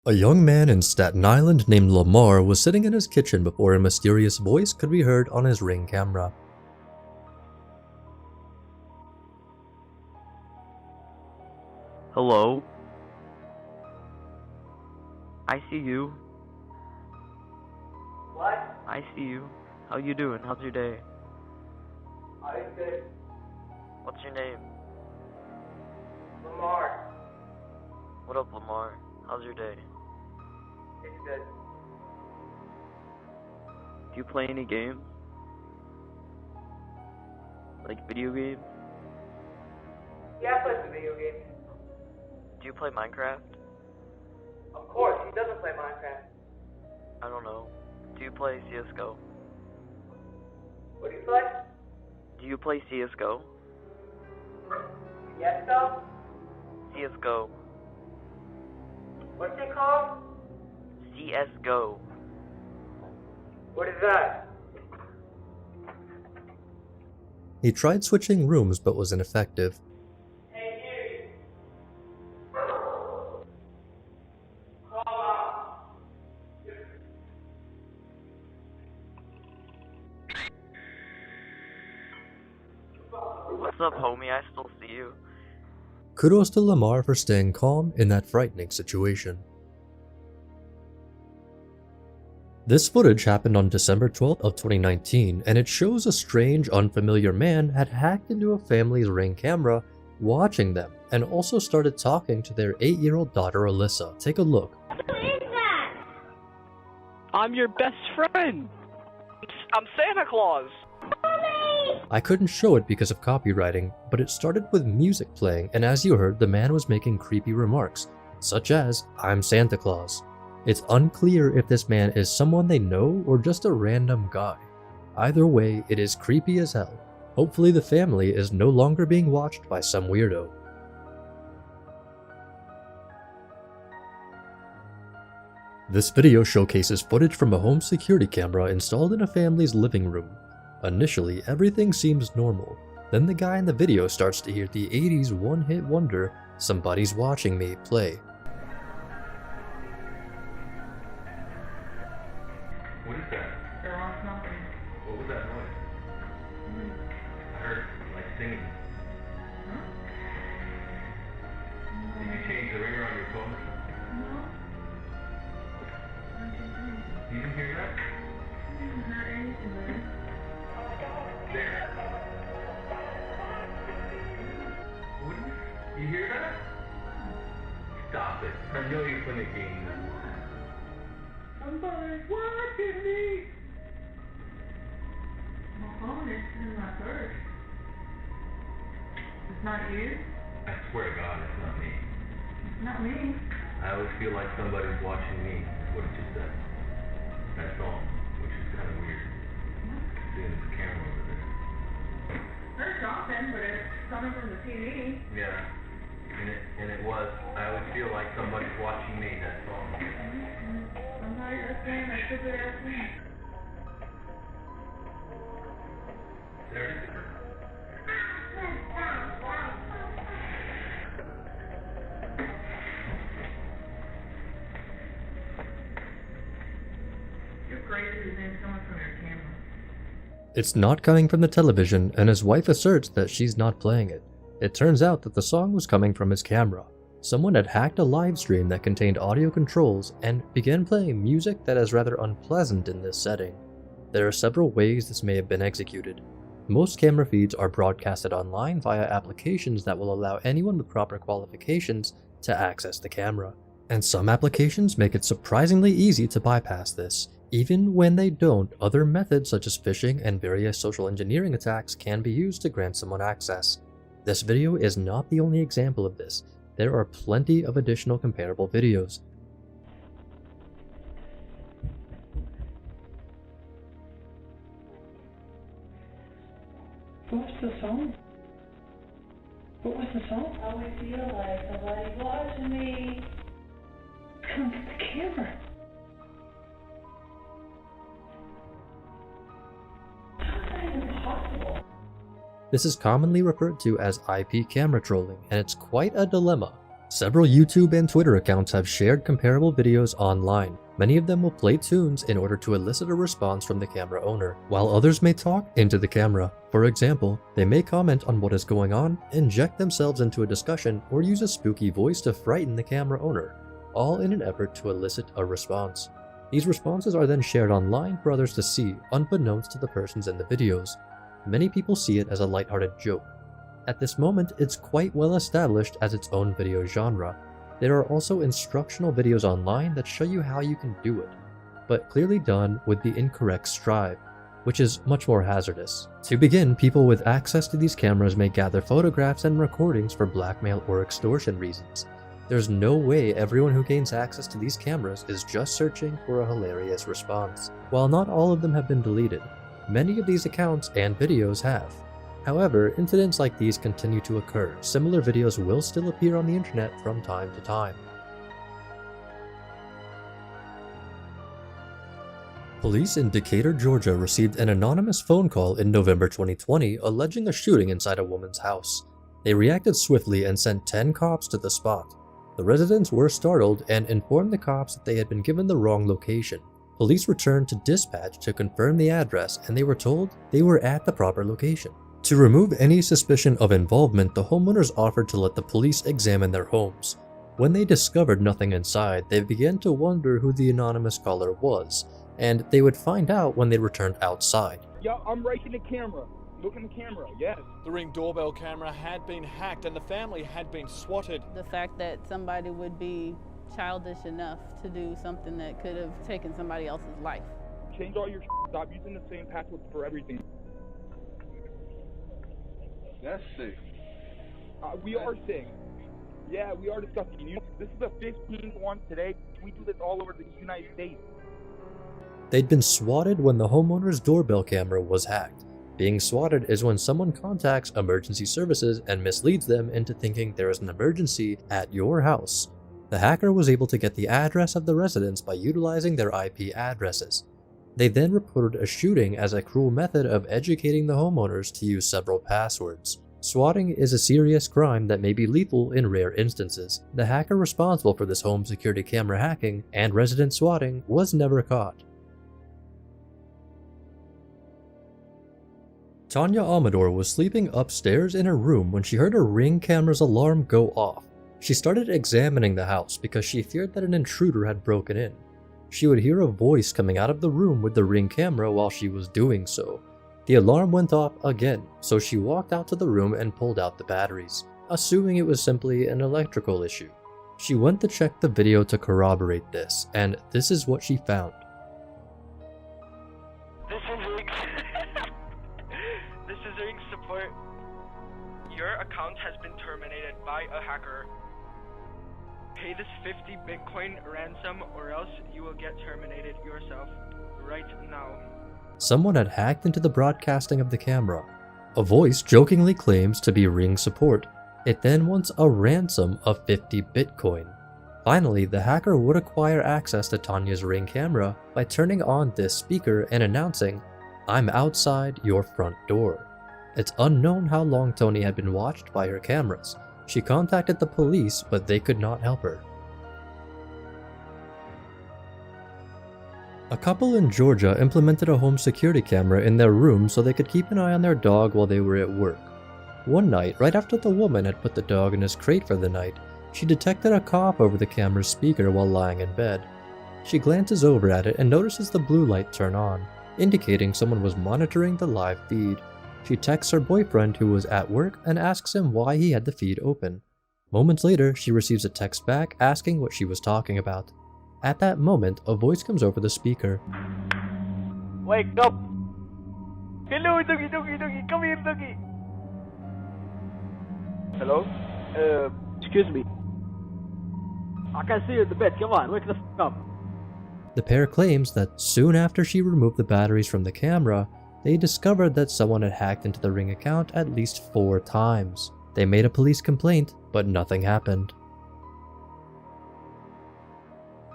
A young man in Staten Island named Lamar was sitting in his kitchen before a mysterious voice could be heard on his Ring camera. Hello? I see you. What? I see you. How you doing? How's your day? I'm good. What's your name? Lamar. What up, Lamar? How's your day? It's good. Do you play any games? Like video games? Yeah, I play some video games. Do you play Minecraft? Of course, he doesn't play Minecraft. I don't know. Do you play CSGO? What do you play? Do you play CSGO? Yes, though? CSGO. What's it called? CSGO. What is that? He tried switching rooms but was ineffective. Hey, you. Call out. What's up, homie? I still see you. Kudos to Lamar for staying calm in that frightening situation. This footage happened on December 12th of 2019, and it shows a strange, unfamiliar man had hacked into a family's Ring camera, watching them, and also started talking to their 8-year-old daughter Alyssa. Take a look. Who is that? I'm your best friend. I'm Santa Claus. I couldn't show it because of copywriting, but it started with music playing, and as you heard, the man was making creepy remarks, such as, "I'm Santa Claus." It's unclear if this man is someone they know or just a random guy. Either way, it is creepy as hell. Hopefully the family is no longer being watched by some weirdo. This video showcases footage from a home security camera installed in a family's living room. Initially, everything seems normal. Then the guy in the video starts to hear the 80s one-hit wonder, "Somebody's Watching Me" play. What is that? There was nothing. What was that noise? I heard, like, singing. Did you change the ringer on your phone? No. You didn't hear that? Not anything, man. There. What is it? You hear that? Stop it. I know you're playing a game. Somebody's watching me. My phone is in my purse. It's not you? I swear to God, it's not me. It's not me. I always feel like somebody's watching me, is what it just said. That song, which is kind of weird. Seeing the camera over there. There's something, but it's coming from the TV. Yeah. And it was. I always feel like somebody's watching me, that song. Somebody that's saying I took it as me. There it is. You're crazy to think it's coming from your camera. It's not coming from the television, and his wife asserts that she's not playing it. It turns out that the song was coming from his camera. Someone had hacked a live stream that contained audio controls and began playing music that is rather unpleasant in this setting. There are several ways this may have been executed. Most camera feeds are broadcasted online via applications that will allow anyone with proper qualifications to access the camera. And some applications make it surprisingly easy to bypass this. Even when they don't, other methods such as phishing and various social engineering attacks can be used to grant someone access. This video is not the only example of this. There are plenty of additional comparable videos. What was the song? What was the song? I always feel like somebody's watching me. Come to the camera. How is that even possible? This is commonly referred to as IP camera trolling, and it's quite a dilemma. Several YouTube and Twitter accounts have shared comparable videos online. Many of them will play tunes in order to elicit a response from the camera owner, while others may talk into the camera. For example, they may comment on what is going on, inject themselves into a discussion, or use a spooky voice to frighten the camera owner, all in an effort to elicit a response. These responses are then shared online for others to see, unbeknownst to the persons in the videos. Many people see it as a lighthearted joke. At this moment, it's quite well established as its own video genre. There are also instructional videos online that show you how you can do it, but clearly done with the incorrect strive, which is much more hazardous. To begin, people with access to these cameras may gather photographs and recordings for blackmail or extortion reasons. There's no way everyone who gains access to these cameras is just searching for a hilarious response. While not all of them have been deleted, many of these accounts and videos have. However, incidents like these continue to occur. Similar videos will still appear on the internet from time to time. Police in Decatur, Georgia received an anonymous phone call in November 2020 alleging a shooting inside a woman's house. They reacted swiftly and sent 10 cops to the spot. The residents were startled and informed the cops that they had been given the wrong location. Police returned to dispatch to confirm the address, and they were told they were at the proper location. To remove any suspicion of involvement, the homeowners offered to let the police examine their homes. When they discovered nothing inside, they began to wonder who the anonymous caller was, and they would find out when they returned outside. Yeah, I'm right in the camera. Look in the camera, yes. The Ring doorbell camera had been hacked and the family had been swatted. The fact that somebody would be childish enough to do something that could have taken somebody else's life. Change all your stop using the same password for everything. That's sick. We are sick. Yeah, we are disgusting. This is the 15th one today. We do this all over the United States. They'd been swatted when the homeowner's doorbell camera was hacked. Being swatted is when someone contacts emergency services and misleads them into thinking there is an emergency at your house. The hacker was able to get the address of the residents by utilizing their IP addresses. They then reported a shooting as a cruel method of educating the homeowners to use several passwords. Swatting is a serious crime that may be lethal in rare instances. The hacker responsible for this home security camera hacking and resident swatting was never caught. Tanya Amador was sleeping upstairs in her room when she heard her Ring camera's alarm go off. She started examining the house because she feared that an intruder had broken in. She would hear a voice coming out of the room with the Ring camera while she was doing so. The alarm went off again, so she walked out to the room and pulled out the batteries, assuming it was simply an electrical issue. She went to check the video to corroborate this, and this is what she found. This is Ring support. Your account has been terminated by a hacker. Pay this 50 Bitcoin ransom or else you will get terminated yourself right now. Someone had hacked into the broadcasting of the camera. A voice jokingly claims to be Ring support. It then wants a ransom of 50 Bitcoin. Finally, the hacker would acquire access to Tanya's Ring camera by turning on this speaker and announcing, "I'm outside your front door." It's unknown how long Tony had been watched by her cameras. She contacted the police, but they could not help her. A couple in Georgia implemented a home security camera in their room so they could keep an eye on their dog while they were at work. One night, right after the woman had put the dog in his crate for the night, she detected a cop over the camera's speaker while lying in bed. She glances over at it and notices the blue light turn on, indicating someone was monitoring the live feed. She texts her boyfriend who was at work and asks him why he had the feed open. Moments later, she receives a text back asking what she was talking about. At that moment, a voice comes over the speaker. Wake up! Hello, doggy, doggy, doggy, come here, doggy! Hello? Excuse me. I can see you in the bed, come on, wake the f*** up. The pair claims that soon after she removed the batteries from the camera, they discovered that someone had hacked into the Ring account at least 4 times. They made a police complaint, but nothing happened.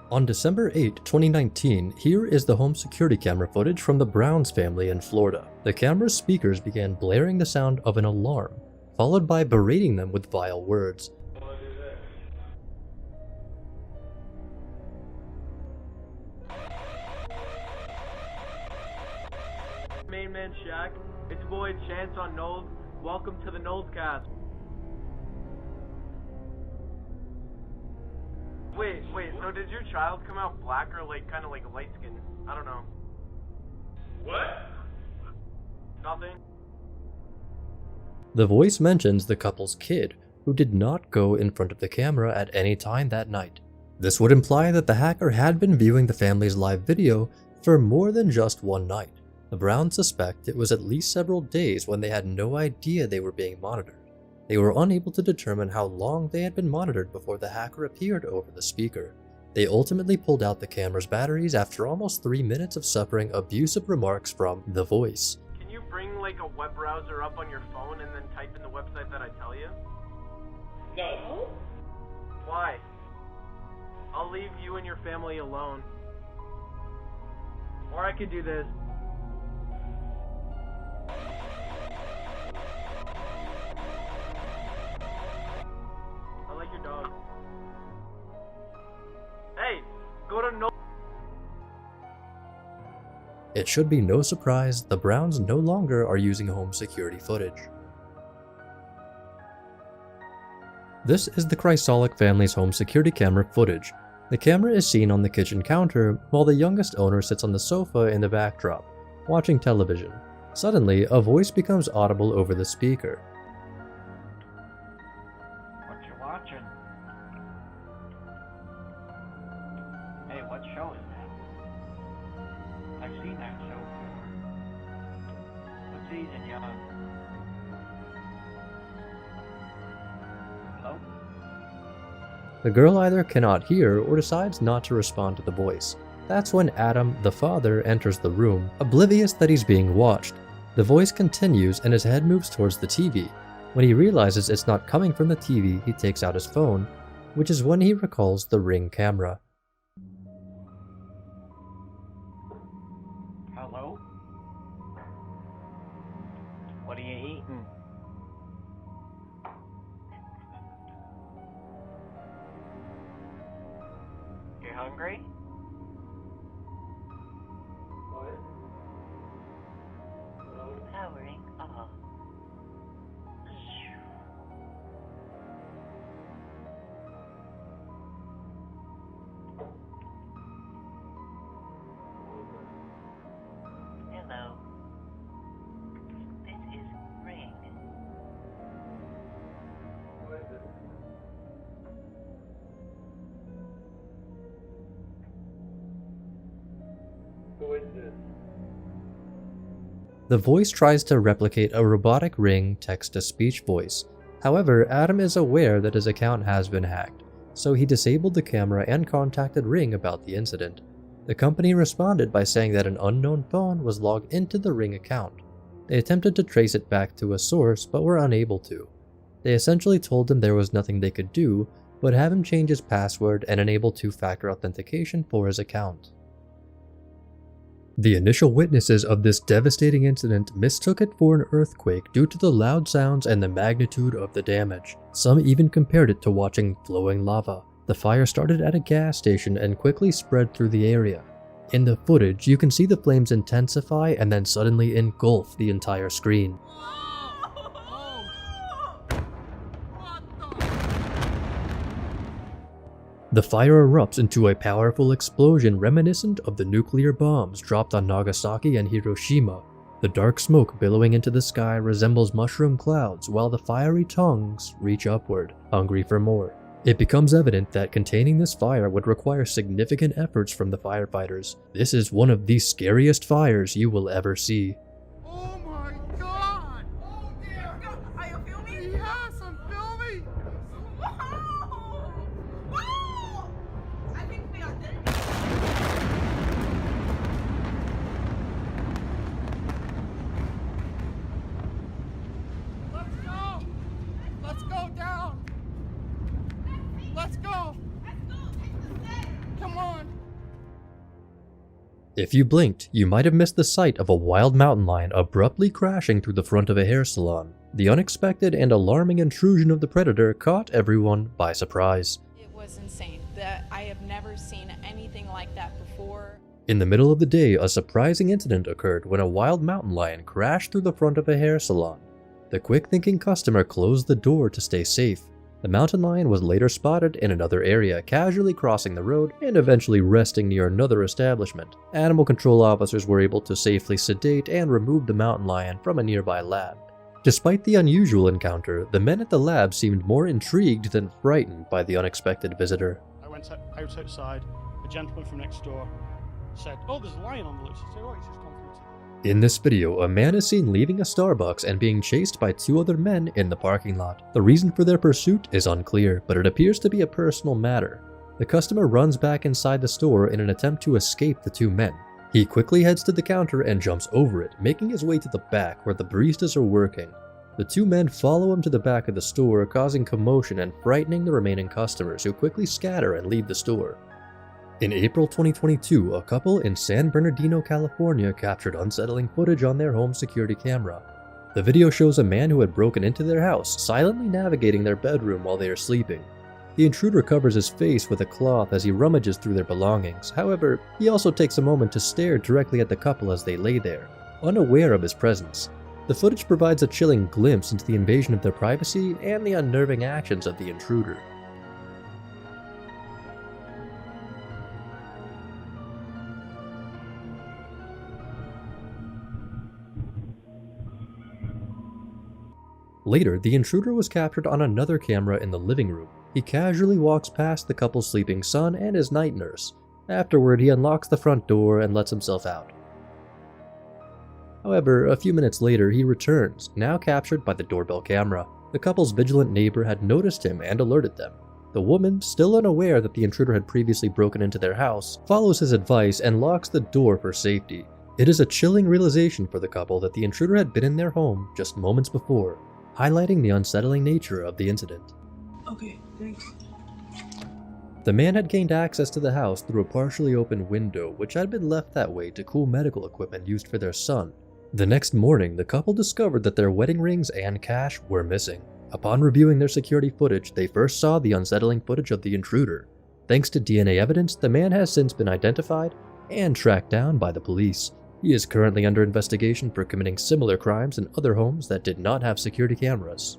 On December 8, 2019, here is the home security camera footage from the Browns family in Florida. The camera's speakers began blaring the sound of an alarm, followed by berating them with vile words. Main Man Shaq. It's your boy Chance on Knowles. Welcome to the Knowles Cast. Wait, so did your child come out black or like kind of like light skin? I don't know. What? Nothing. The voice mentions the couple's kid, who did not go in front of the camera at any time that night. This would imply that the hacker had been viewing the family's live video for more than just one night. The Browns suspect it was at least several days when they had no idea they were being monitored. They were unable to determine how long they had been monitored before the hacker appeared over the speaker. They ultimately pulled out the camera's batteries after almost 3 minutes of suffering abusive remarks from the voice. Can you bring like a web browser up on your phone and then type in the website that I tell you? No. Why? I'll leave you and your family alone. Or I could do this. I like your dog. Hey, go to no. It should be no surprise the Browns no longer are using home security footage. This is the Chrysolic family's home security camera footage. The camera is seen on the kitchen counter while the youngest owner sits on the sofa in the backdrop, watching television. Suddenly, a voice becomes audible over the speaker. What you watching? Hey, what show is that? I've seen that show before. What season, you on? Hello? The girl either cannot hear or decides not to respond to the voice. That's when Adam, the father, enters the room, oblivious that he's being watched. The voice continues and his head moves towards the TV. When he realizes it's not coming from the TV, he takes out his phone, which is when he recalls the Ring camera. Hello? What are you eating? You hungry? What? Powering off. Hello. This is Ring. What is it? Who is this? The voice tries to replicate a robotic Ring text-to-speech voice. However, Adam is aware that his account has been hacked, so he disabled the camera and contacted Ring about the incident. The company responded by saying that an unknown phone was logged into the Ring account. They attempted to trace it back to a source, but were unable to. They essentially told him there was nothing they could do, but have him change his password and enable two-factor authentication for his account. The initial witnesses of this devastating incident mistook it for an earthquake due to the loud sounds and the magnitude of the damage. Some even compared it to watching flowing lava. The fire started at a gas station and quickly spread through the area. In the footage, you can see the flames intensify and then suddenly engulf the entire screen. The fire erupts into a powerful explosion reminiscent of the nuclear bombs dropped on Nagasaki and Hiroshima. The dark smoke billowing into the sky resembles mushroom clouds while the fiery tongues reach upward, hungry for more. It becomes evident that containing this fire would require significant efforts from the firefighters. This is one of the scariest fires you will ever see. Oh my god! Oh dear! Are you filming? Yes, I'm filming! Wow! Wow! I think we are dead. Let's go! Let's go down! Let's go! Come on! If you blinked, you might have missed the sight of a wild mountain lion abruptly crashing through the front of a hair salon. The unexpected and alarming intrusion of the predator caught everyone by surprise. It was insane. I have never seen anything like that before. In the middle of the day, a surprising incident occurred when a wild mountain lion crashed through the front of a hair salon. The quick-thinking customer closed the door to stay safe. The mountain lion was later spotted in another area, casually crossing the road and eventually resting near another establishment. Animal control officers were able to safely sedate and remove the mountain lion from a nearby lab. Despite the unusual encounter, the men at the lab seemed more intrigued than frightened by the unexpected visitor. I went outside. A gentleman from next door said, "Oh, there's a lion on the loose." I said, "Oh, he's just gone through to..." In this video, a man is seen leaving a Starbucks and being chased by two other men in the parking lot. The reason for their pursuit is unclear, but it appears to be a personal matter. The customer runs back inside the store in an attempt to escape the two men. He quickly heads to the counter and jumps over it, making his way to the back where the baristas are working. The two men follow him to the back of the store, causing commotion and frightening the remaining customers, who quickly scatter and leave the store. In April 2022, a couple in San Bernardino, California captured unsettling footage on their home security camera. The video shows a man who had broken into their house silently navigating their bedroom while they are sleeping. The intruder covers his face with a cloth as he rummages through their belongings. However, he also takes a moment to stare directly at the couple as they lay there, unaware of his presence. The footage provides a chilling glimpse into the invasion of their privacy and the unnerving actions of the intruder. Later, the intruder was captured on another camera in the living room. He casually walks past the couple's sleeping son and his night nurse. Afterward, he unlocks the front door and lets himself out. However, a few minutes later, he returns, now captured by the doorbell camera. The couple's vigilant neighbor had noticed him and alerted them. The woman, still unaware that the intruder had previously broken into their house, follows his advice and locks the door for safety. It is a chilling realization for the couple that the intruder had been in their home just moments before, highlighting the unsettling nature of the incident. Okay, thanks. The man had gained access to the house through a partially open window, which had been left that way to cool medical equipment used for their son. The next morning, the couple discovered that their wedding rings and cash were missing. Upon reviewing their security footage, they first saw the unsettling footage of the intruder. Thanks to DNA evidence, the man has since been identified and tracked down by the police. He is currently under investigation for committing similar crimes in other homes that did not have security cameras.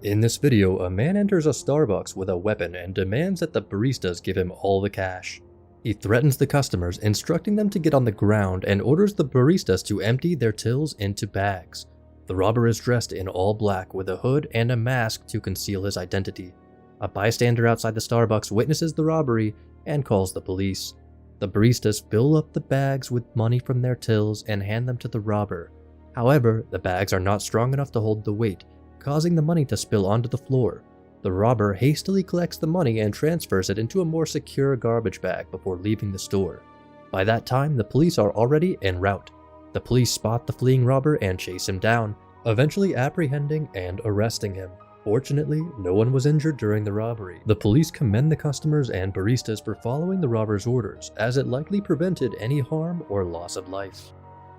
In this video, a man enters a Starbucks with a weapon and demands that the baristas give him all the cash. He threatens the customers, instructing them to get on the ground, and orders the baristas to empty their tills into bags. The robber is dressed in all black with a hood and a mask to conceal his identity. A bystander outside the Starbucks witnesses the robbery and calls the police. The baristas fill up the bags with money from their tills and hand them to the robber. However, the bags are not strong enough to hold the weight, causing the money to spill onto the floor. The robber hastily collects the money and transfers it into a more secure garbage bag before leaving the store. By that time, the police are already en route. The police spot the fleeing robber and chase him down, eventually apprehending and arresting him. Fortunately, no one was injured during the robbery. The police commend the customers and baristas for following the robber's orders, as it likely prevented any harm or loss of life.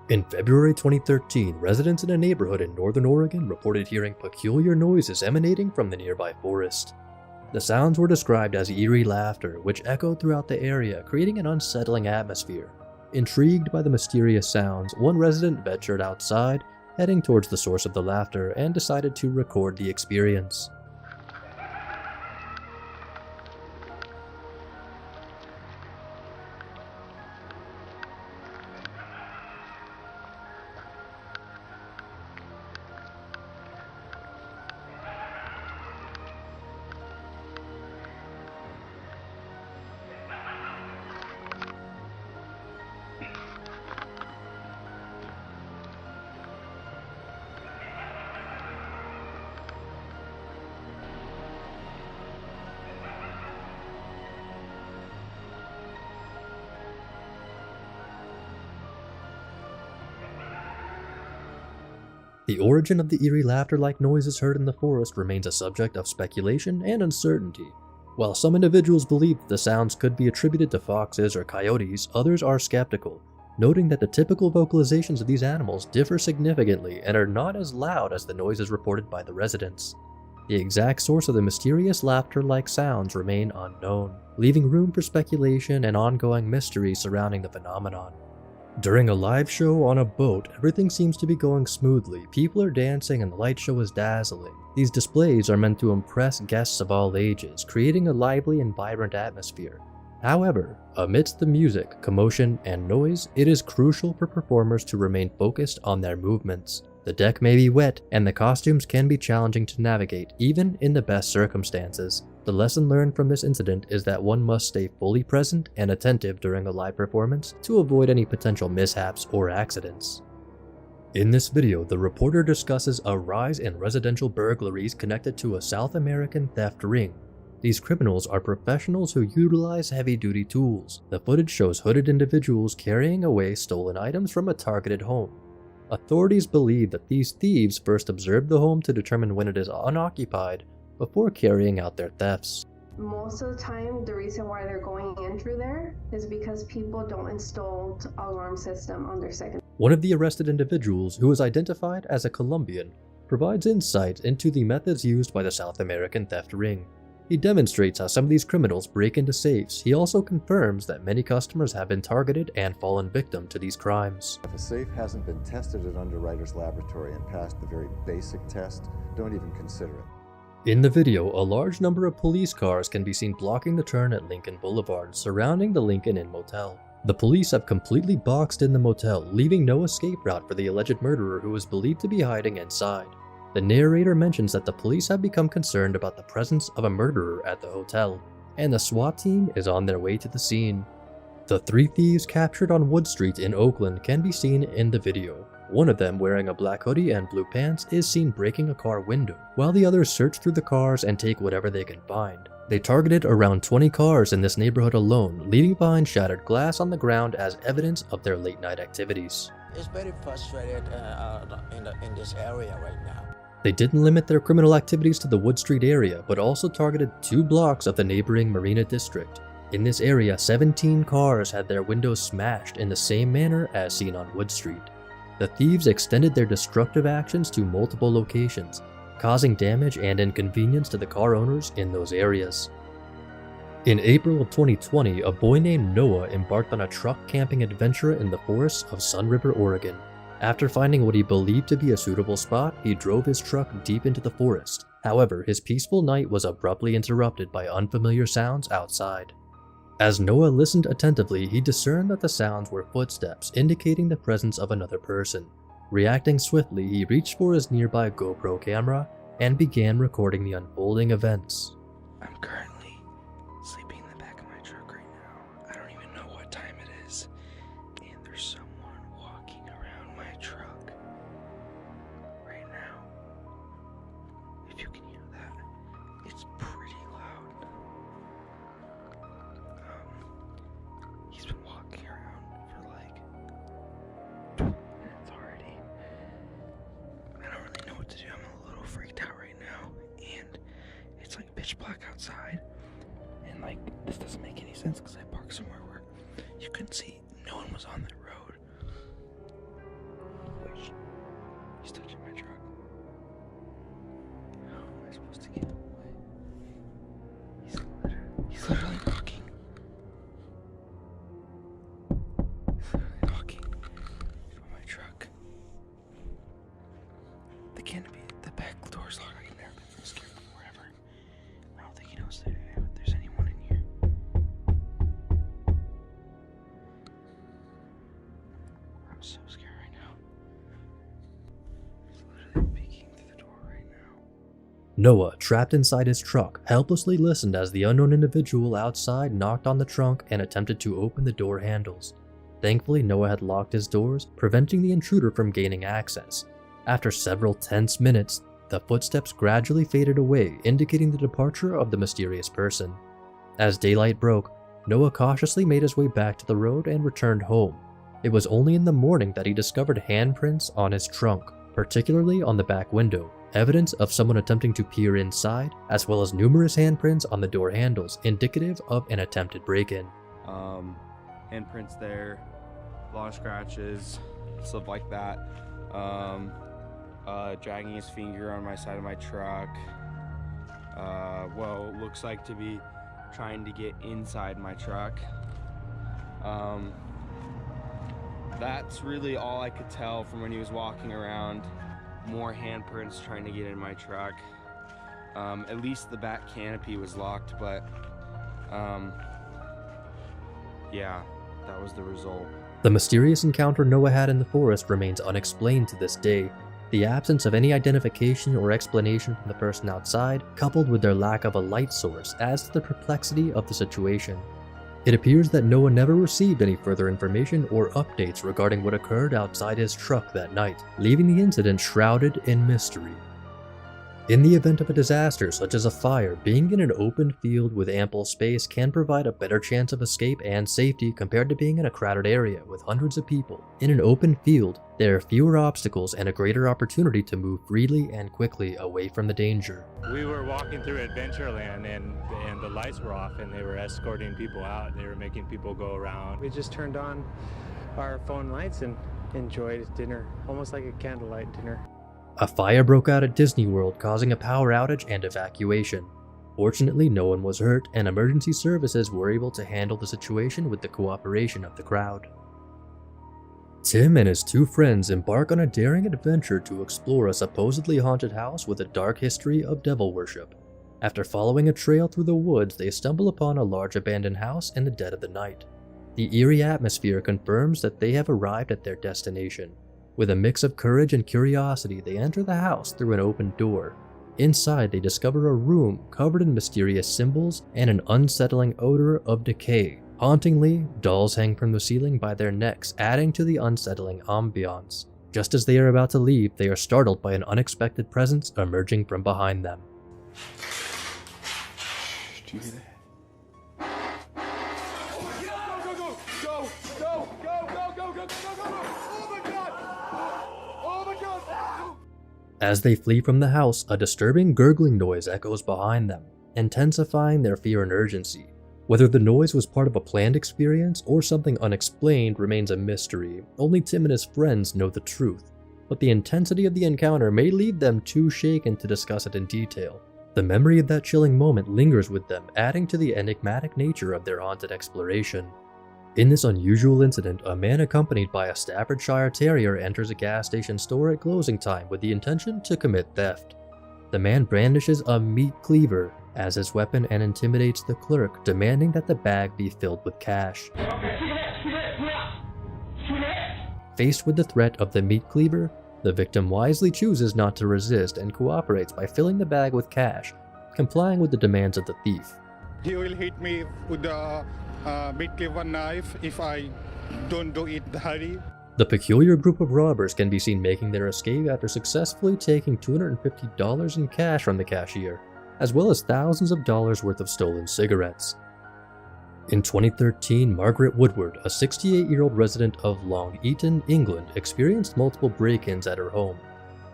In February 2013, residents in a neighborhood in northern Oregon reported hearing peculiar noises emanating from the nearby forest. The sounds were described as eerie laughter, which echoed throughout the area, creating an unsettling atmosphere. Intrigued by the mysterious sounds, one resident ventured outside, heading towards the source of the laughter, and decided to record the experience. The origin of the eerie laughter-like noises heard in the forest remains a subject of speculation and uncertainty. While some individuals believe that the sounds could be attributed to foxes or coyotes, others are skeptical, noting that the typical vocalizations of these animals differ significantly and are not as loud as the noises reported by the residents. The exact source of the mysterious laughter-like sounds remain unknown, leaving room for speculation and ongoing mystery surrounding the phenomenon. During a live show on a boat, everything seems to be going smoothly. People are dancing and the light show is dazzling. These displays are meant to impress guests of all ages, creating a lively and vibrant atmosphere. However, amidst the music, commotion, and noise, it is crucial for performers to remain focused on their movements. The deck may be wet, and the costumes can be challenging to navigate, even in the best circumstances. The lesson learned from this incident is that one must stay fully present and attentive during a live performance to avoid any potential mishaps or accidents. In this video, the reporter discusses a rise in residential burglaries connected to a South American theft ring. These criminals are professionals who utilize heavy-duty tools. The footage shows hooded individuals carrying away stolen items from a targeted home. Authorities believe that these thieves first observed the home to determine when it is unoccupied before carrying out their thefts. Most of the time, the reason why they're going in through there is because people don't install an alarm system on their second. One of the arrested individuals, who is identified as a Colombian, provides insight into the methods used by the South American theft ring. He demonstrates how some of these criminals break into safes. He also confirms that many customers have been targeted and fallen victim to these crimes. If a safe hasn't been tested at Underwriter's Laboratory and passed the very basic test, don't even consider it. In the video, a large number of police cars can be seen blocking the turn at Lincoln Boulevard, surrounding the Lincoln Inn Motel. The police have completely boxed in the motel, leaving no escape route for the alleged murderer who is believed to be hiding inside. The narrator mentions that the police have become concerned about the presence of a murderer at the hotel, and the SWAT team is on their way to the scene. The three thieves captured on Wood Street in Oakland can be seen in the video. One of them, wearing a black hoodie and blue pants, is seen breaking a car window, while the others search through the cars and take whatever they can find. They targeted around 20 cars in this neighborhood alone, leaving behind shattered glass on the ground as evidence of their late-night activities. It's very frustrated in this area right now. They didn't limit their criminal activities to the Wood Street area, but also targeted 2 blocks of the neighboring Marina District. In this area, 17 cars had their windows smashed in the same manner as seen on Wood Street. The thieves extended their destructive actions to multiple locations, causing damage and inconvenience to the car owners in those areas. In April of 2020, a boy named Noah embarked on a truck camping adventure in the forests of Sun River, Oregon. After finding what he believed to be a suitable spot, he drove his truck deep into the forest. However, his peaceful night was abruptly interrupted by unfamiliar sounds outside. As Noah listened attentively, he discerned that the sounds were footsteps, indicating the presence of another person. Reacting swiftly, he reached for his nearby GoPro camera and began recording the unfolding events. I'm currently sleeping in the back of my truck right now. I don't even know what time it is, and there's someone walking around my truck right now. If you can hear that, it's pretty loud. He's been walking around for like 2 minutes already. I don't really know what to do. I'm a little freaked out right now, and it's like pitch black outside, and like this doesn't make any sense because I parked somewhere where you couldn't see. No one was on that road. Wait, he's touching my truck. How am I supposed to get away? He's literally knocking. He's literally knocking on my truck. The canopy, the back door's locked. I can never been scared from wherever. I don't think he knows that there's anyone in here. I'm so scared right now. He's literally peeking through the door right now. Noah, trapped inside his truck, helplessly listened as the unknown individual outside knocked on the trunk and attempted to open the door handles. Thankfully, Noah had locked his doors, preventing the intruder from gaining access. After several tense minutes, the footsteps gradually faded away, indicating the departure of the mysterious person. As daylight broke, Noah cautiously made his way back to the road and returned home. It was only in the morning that he discovered handprints on his trunk, particularly on the back window, evidence of someone attempting to peer inside, as well as numerous handprints on the door handles, indicative of an attempted break-in. Handprints there, a lot of scratches, stuff like that. Dragging his finger on my side of my truck. well, looks like to be trying to get inside my truck. That's really all I could tell from when he was walking around. More handprints trying to get in my truck. At least the back canopy was locked, but yeah, that was the result. The mysterious encounter Noah had in the forest remains unexplained to this day. The absence of any identification or explanation from the person outside, coupled with their lack of a light source, adds to the perplexity of the situation. It appears that Noah never received any further information or updates regarding what occurred outside his truck that night, leaving the incident shrouded in mystery. In the event of a disaster such as a fire, being in an open field with ample space can provide a better chance of escape and safety compared to being in a crowded area with hundreds of people. In an open field, there are fewer obstacles and a greater opportunity to move freely and quickly away from the danger. We were walking through Adventureland and the lights were off and they were escorting people out. They were making people go around. We just turned on our phone lights and enjoyed dinner, almost like a candlelight dinner. A fire broke out at Disney World, causing a power outage and evacuation. Fortunately, no one was hurt, and emergency services were able to handle the situation with the cooperation of the crowd. Tim and his two friends embark on a daring adventure to explore a supposedly haunted house with a dark history of devil worship. After following a trail through the woods, they stumble upon a large abandoned house in the dead of the night. The eerie atmosphere confirms that they have arrived at their destination. With a mix of courage and curiosity, they enter the house through an open door. Inside, they discover a room covered in mysterious symbols and an unsettling odor of decay. Hauntingly, dolls hang from the ceiling by their necks, adding to the unsettling ambiance. Just as they are about to leave, they are startled by an unexpected presence emerging from behind them. Do you hear that? As they flee from the house, a disturbing gurgling noise echoes behind them, intensifying their fear and urgency. Whether the noise was part of a planned experience or something unexplained remains a mystery. Only Tim and his friends know the truth, but the intensity of the encounter may leave them too shaken to discuss it in detail. The memory of that chilling moment lingers with them, adding to the enigmatic nature of their haunted exploration. In this unusual incident, a man accompanied by a Staffordshire Terrier enters a gas station store at closing time with the intention to commit theft. The man brandishes a meat cleaver as his weapon and intimidates the clerk, demanding that the bag be filled with cash. Faced with the threat of the meat cleaver, the victim wisely chooses not to resist and cooperates by filling the bag with cash, complying with the demands of the thief. He will hit me with the meat cleaver knife if I don't do it hurry. The peculiar group of robbers can be seen making their escape after successfully taking $250 in cash from the cashier, as well as thousands of dollars worth of stolen cigarettes. In 2013, Margaret Woodward, a 68-year-old resident of Long Eaton, England, experienced multiple break-ins at her home.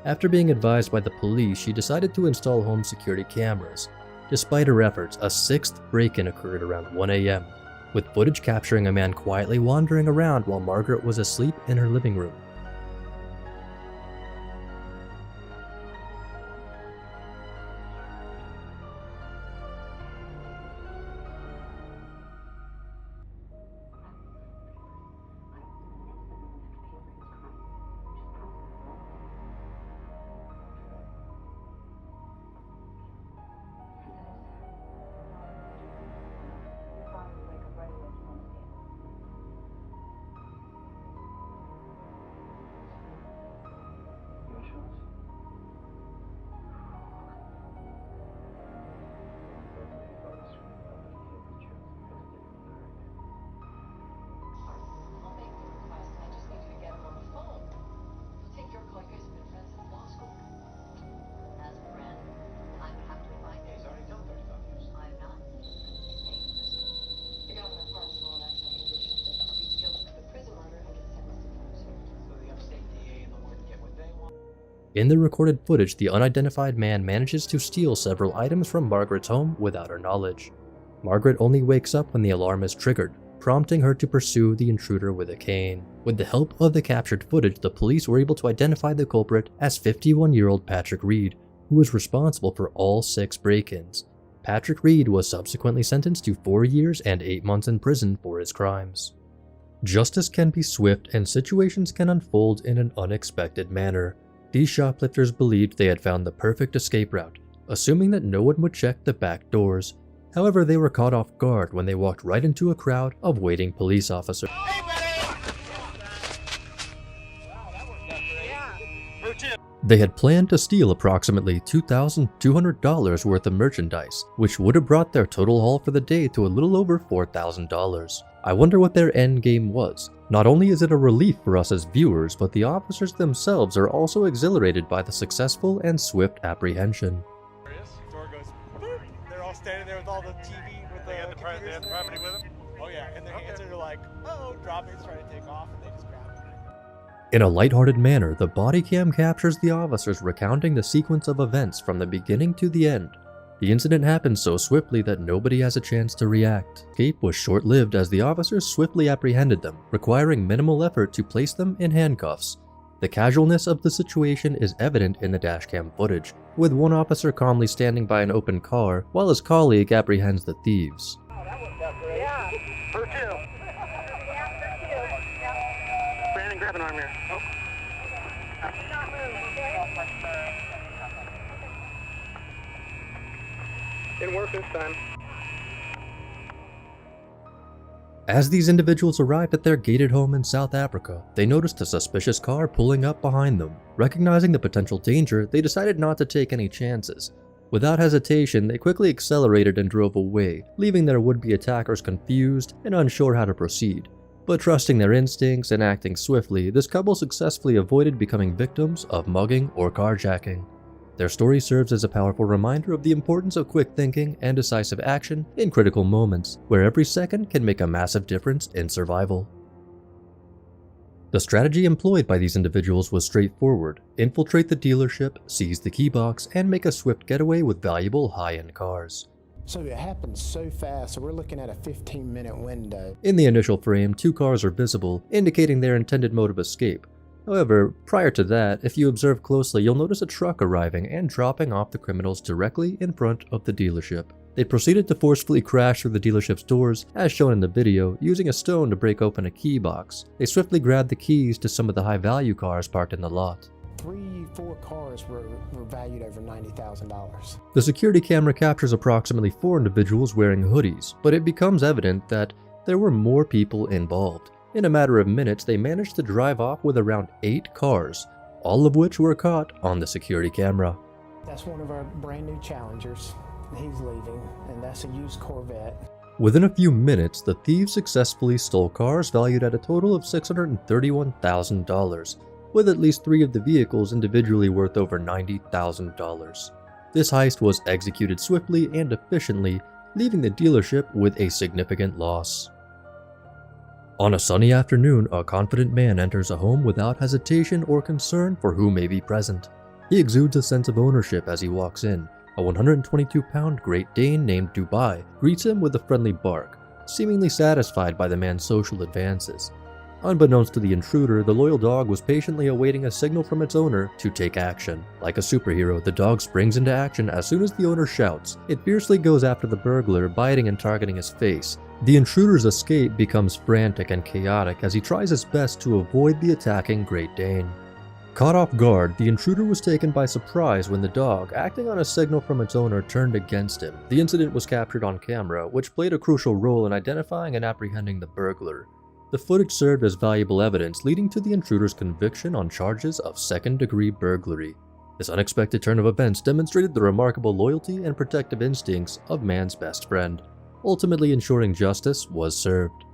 After being advised by the police, she decided to install home security cameras. Despite her efforts, a sixth break-in occurred around 1 a.m., with footage capturing a man quietly wandering around while Margaret was asleep in her living room. In the recorded footage, the unidentified man manages to steal several items from Margaret's home without her knowledge. Margaret only wakes up when the alarm is triggered, prompting her to pursue the intruder with a cane. With the help of the captured footage, the police were able to identify the culprit as 51-year-old Patrick Reed, who was responsible for all 6 break-ins. Patrick Reed was subsequently sentenced to 4 years and 8 months in prison for his crimes. Justice can be swift and situations can unfold in an unexpected manner. These shoplifters believed they had found the perfect escape route, assuming that no one would check the back doors. However, they were caught off guard when they walked right into a crowd of waiting police officers. They had planned to steal approximately $2,200 worth of merchandise, which would have brought their total haul for the day to a little over $4,000. I wonder what their end game was. Not only is it a relief for us as viewers, but the officers themselves are also exhilarated by the successful and swift apprehension. Door goes boop. They're all standing there with all the TV with they had the property with them. Oh yeah, and their hands are like, oh, drop it, trying to take off, and they just grab it. In a lighthearted manner, the body cam captures the officers recounting the sequence of events from the beginning to the end. The incident happened so swiftly that nobody has a chance to react. Escape was short-lived as the officers swiftly apprehended them, requiring minimal effort to place them in handcuffs. The casualness of the situation is evident in the dashcam footage, with one officer calmly standing by an open car while his colleague apprehends the thieves. Brandon, grab an arm here. Oh. Didn't work this time. As these individuals arrived at their gated home in South Africa, they noticed a suspicious car pulling up behind them. Recognizing the potential danger, they decided not to take any chances. Without hesitation, they quickly accelerated and drove away, leaving their would-be attackers confused and unsure how to proceed. But trusting their instincts and acting swiftly, this couple successfully avoided becoming victims of mugging or carjacking. Their story serves as a powerful reminder of the importance of quick thinking and decisive action in critical moments, where every second can make a massive difference in survival. The strategy employed by these individuals was straightforward: infiltrate the dealership, seize the key box, and make a swift getaway with valuable high-end cars. So it happened so fast, so we're looking at a 15-minute window. In the initial frame, 2 cars are visible, indicating their intended mode of escape. However, prior to that, if you observe closely, you'll notice a truck arriving and dropping off the criminals directly in front of the dealership. They proceeded to forcefully crash through the dealership's doors, as shown in the video, using a stone to break open a key box. They swiftly grabbed the keys to some of the high-value cars parked in the lot. 3-4 cars were valued over $90,000. The security camera captures approximately 4 individuals wearing hoodies, but it becomes evident that there were more people involved. In a matter of minutes, they managed to drive off with around 8 cars, all of which were caught on the security camera. That's one of our brand new Challengers. He's leaving, and that's a used Corvette. Within a few minutes, the thieves successfully stole cars valued at a total of $631,000, with at least 3 of the vehicles individually worth over $90,000. This heist was executed swiftly and efficiently, leaving the dealership with a significant loss. On a sunny afternoon, a confident man enters a home without hesitation or concern for who may be present. He exudes a sense of ownership as he walks in. A 122-pound Great Dane named Dubai greets him with a friendly bark, seemingly satisfied by the man's social advances. Unbeknownst to the intruder, the loyal dog was patiently awaiting a signal from its owner to take action. Like a superhero, the dog springs into action as soon as the owner shouts. It fiercely goes after the burglar, biting and targeting his face. The intruder's escape becomes frantic and chaotic as he tries his best to avoid the attacking Great Dane. Caught off guard, the intruder was taken by surprise when the dog, acting on a signal from its owner, turned against him. The incident was captured on camera, which played a crucial role in identifying and apprehending the burglar. The footage served as valuable evidence, leading to the intruder's conviction on charges of second-degree burglary. This unexpected turn of events demonstrated the remarkable loyalty and protective instincts of man's best friend, ultimately ensuring justice was served.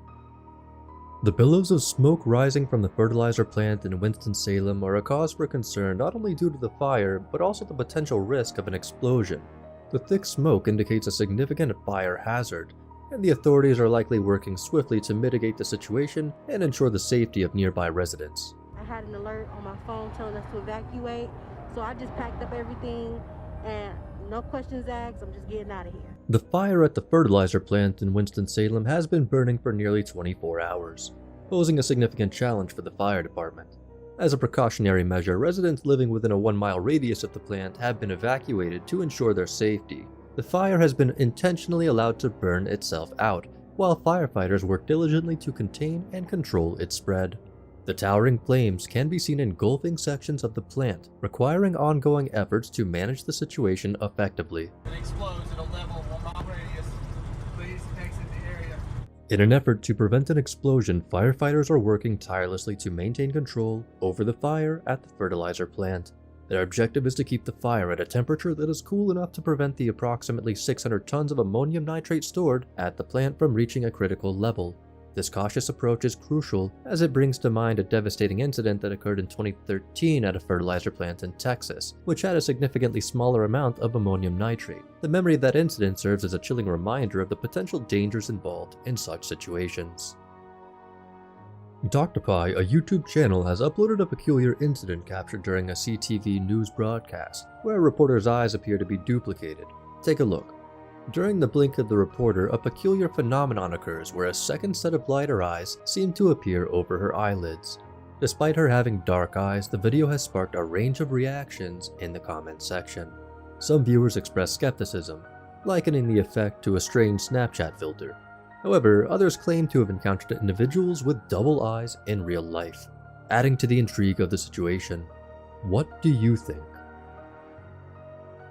The billows of smoke rising from the fertilizer plant in Winston-Salem are a cause for concern not only due to the fire, but also the potential risk of an explosion. The thick smoke indicates a significant fire hazard, and the authorities are likely working swiftly to mitigate the situation and ensure the safety of nearby residents. I had an alert on my phone telling us to evacuate, so I just packed up everything and no questions asked, I'm just getting out of here. The fire at the fertilizer plant in Winston-Salem has been burning for nearly 24 hours, posing a significant challenge for the fire department. As a precautionary measure, residents living within a 1-mile radius of the plant have been evacuated to ensure their safety. The fire has been intentionally allowed to burn itself out, while firefighters work diligently to contain and control its spread. The towering flames can be seen engulfing sections of the plant, requiring ongoing efforts to manage the situation effectively. It explodes at a level 1-mile radius. Please exit the area. In an effort to prevent an explosion, firefighters are working tirelessly to maintain control over the fire at the fertilizer plant. Their objective is to keep the fire at a temperature that is cool enough to prevent the approximately 600 tons of ammonium nitrate stored at the plant from reaching a critical level. This cautious approach is crucial as it brings to mind a devastating incident that occurred in 2013 at a fertilizer plant in Texas, which had a significantly smaller amount of ammonium nitrate. The memory of that incident serves as a chilling reminder of the potential dangers involved in such situations. Dr. Pie, a YouTube channel, has uploaded a peculiar incident captured during a CTV news broadcast, where a reporter's eyes appear to be duplicated. Take a look. During the blink of the reporter, a peculiar phenomenon occurs where a second set of lighter eyes seem to appear over her eyelids. Despite her having dark eyes, the video has sparked a range of reactions in the comments section. Some viewers express skepticism, likening the effect to a strange Snapchat filter. However, others claim to have encountered individuals with double eyes in real life, adding to the intrigue of the situation. What do you think?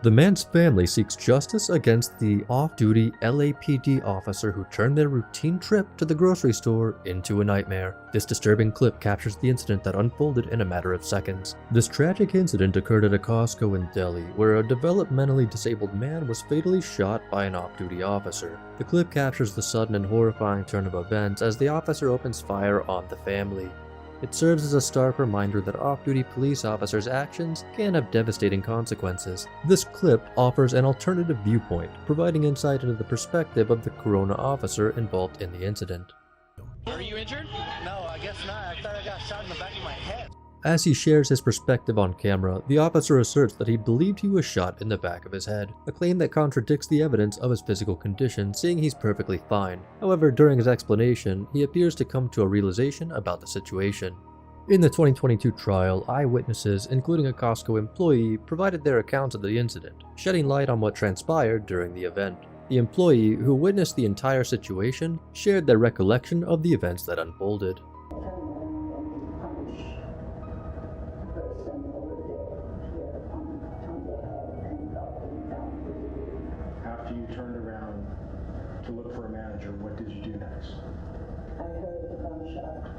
The man's family seeks justice against the off-duty LAPD officer who turned their routine trip to the grocery store into a nightmare. This disturbing clip captures the incident that unfolded in a matter of seconds. This tragic incident occurred at a Costco in Delhi, where a developmentally disabled man was fatally shot by an off-duty officer. The clip captures the sudden and horrifying turn of events as the officer opens fire on the family. It serves as a stark reminder that off-duty police officers' actions can have devastating consequences. This clip offers an alternative viewpoint, providing insight into the perspective of the Corona officer involved in the incident. Are you injured? No, I guess not. I thought I got shot in the back of my head. As he shares his perspective on camera, the officer asserts that he believed he was shot in the back of his head, a claim that contradicts the evidence of his physical condition, saying he's perfectly fine. However, during his explanation, he appears to come to a realization about the situation. In the 2022 trial, eyewitnesses, including a Costco employee, provided their accounts of the incident, shedding light on what transpired during the event. The employee, who witnessed the entire situation, shared their recollection of the events that unfolded. After you turned around to look for a manager, what did you do next? I heard the gunshot,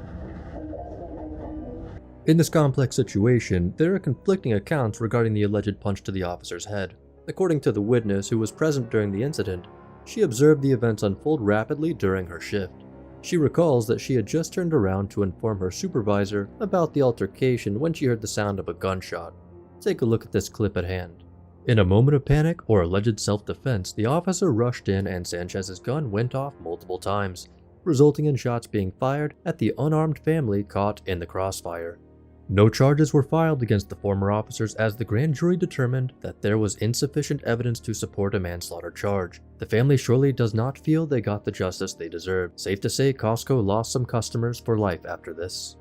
and that's when I ran. In this complex situation, there are conflicting accounts regarding the alleged punch to the officer's head. According to the witness who was present during the incident, she observed the events unfold rapidly during her shift. She recalls that she had just turned around to inform her supervisor about the altercation when she heard the sound of a gunshot. Take a look at this clip at hand. In a moment of panic or alleged self-defense, the officer rushed in and Sanchez's gun went off multiple times, resulting in shots being fired at the unarmed family caught in the crossfire. No charges were filed against the former officers as the grand jury determined that there was insufficient evidence to support a manslaughter charge. The family surely does not feel they got the justice they deserved. Safe to say, Costco lost some customers for life after this.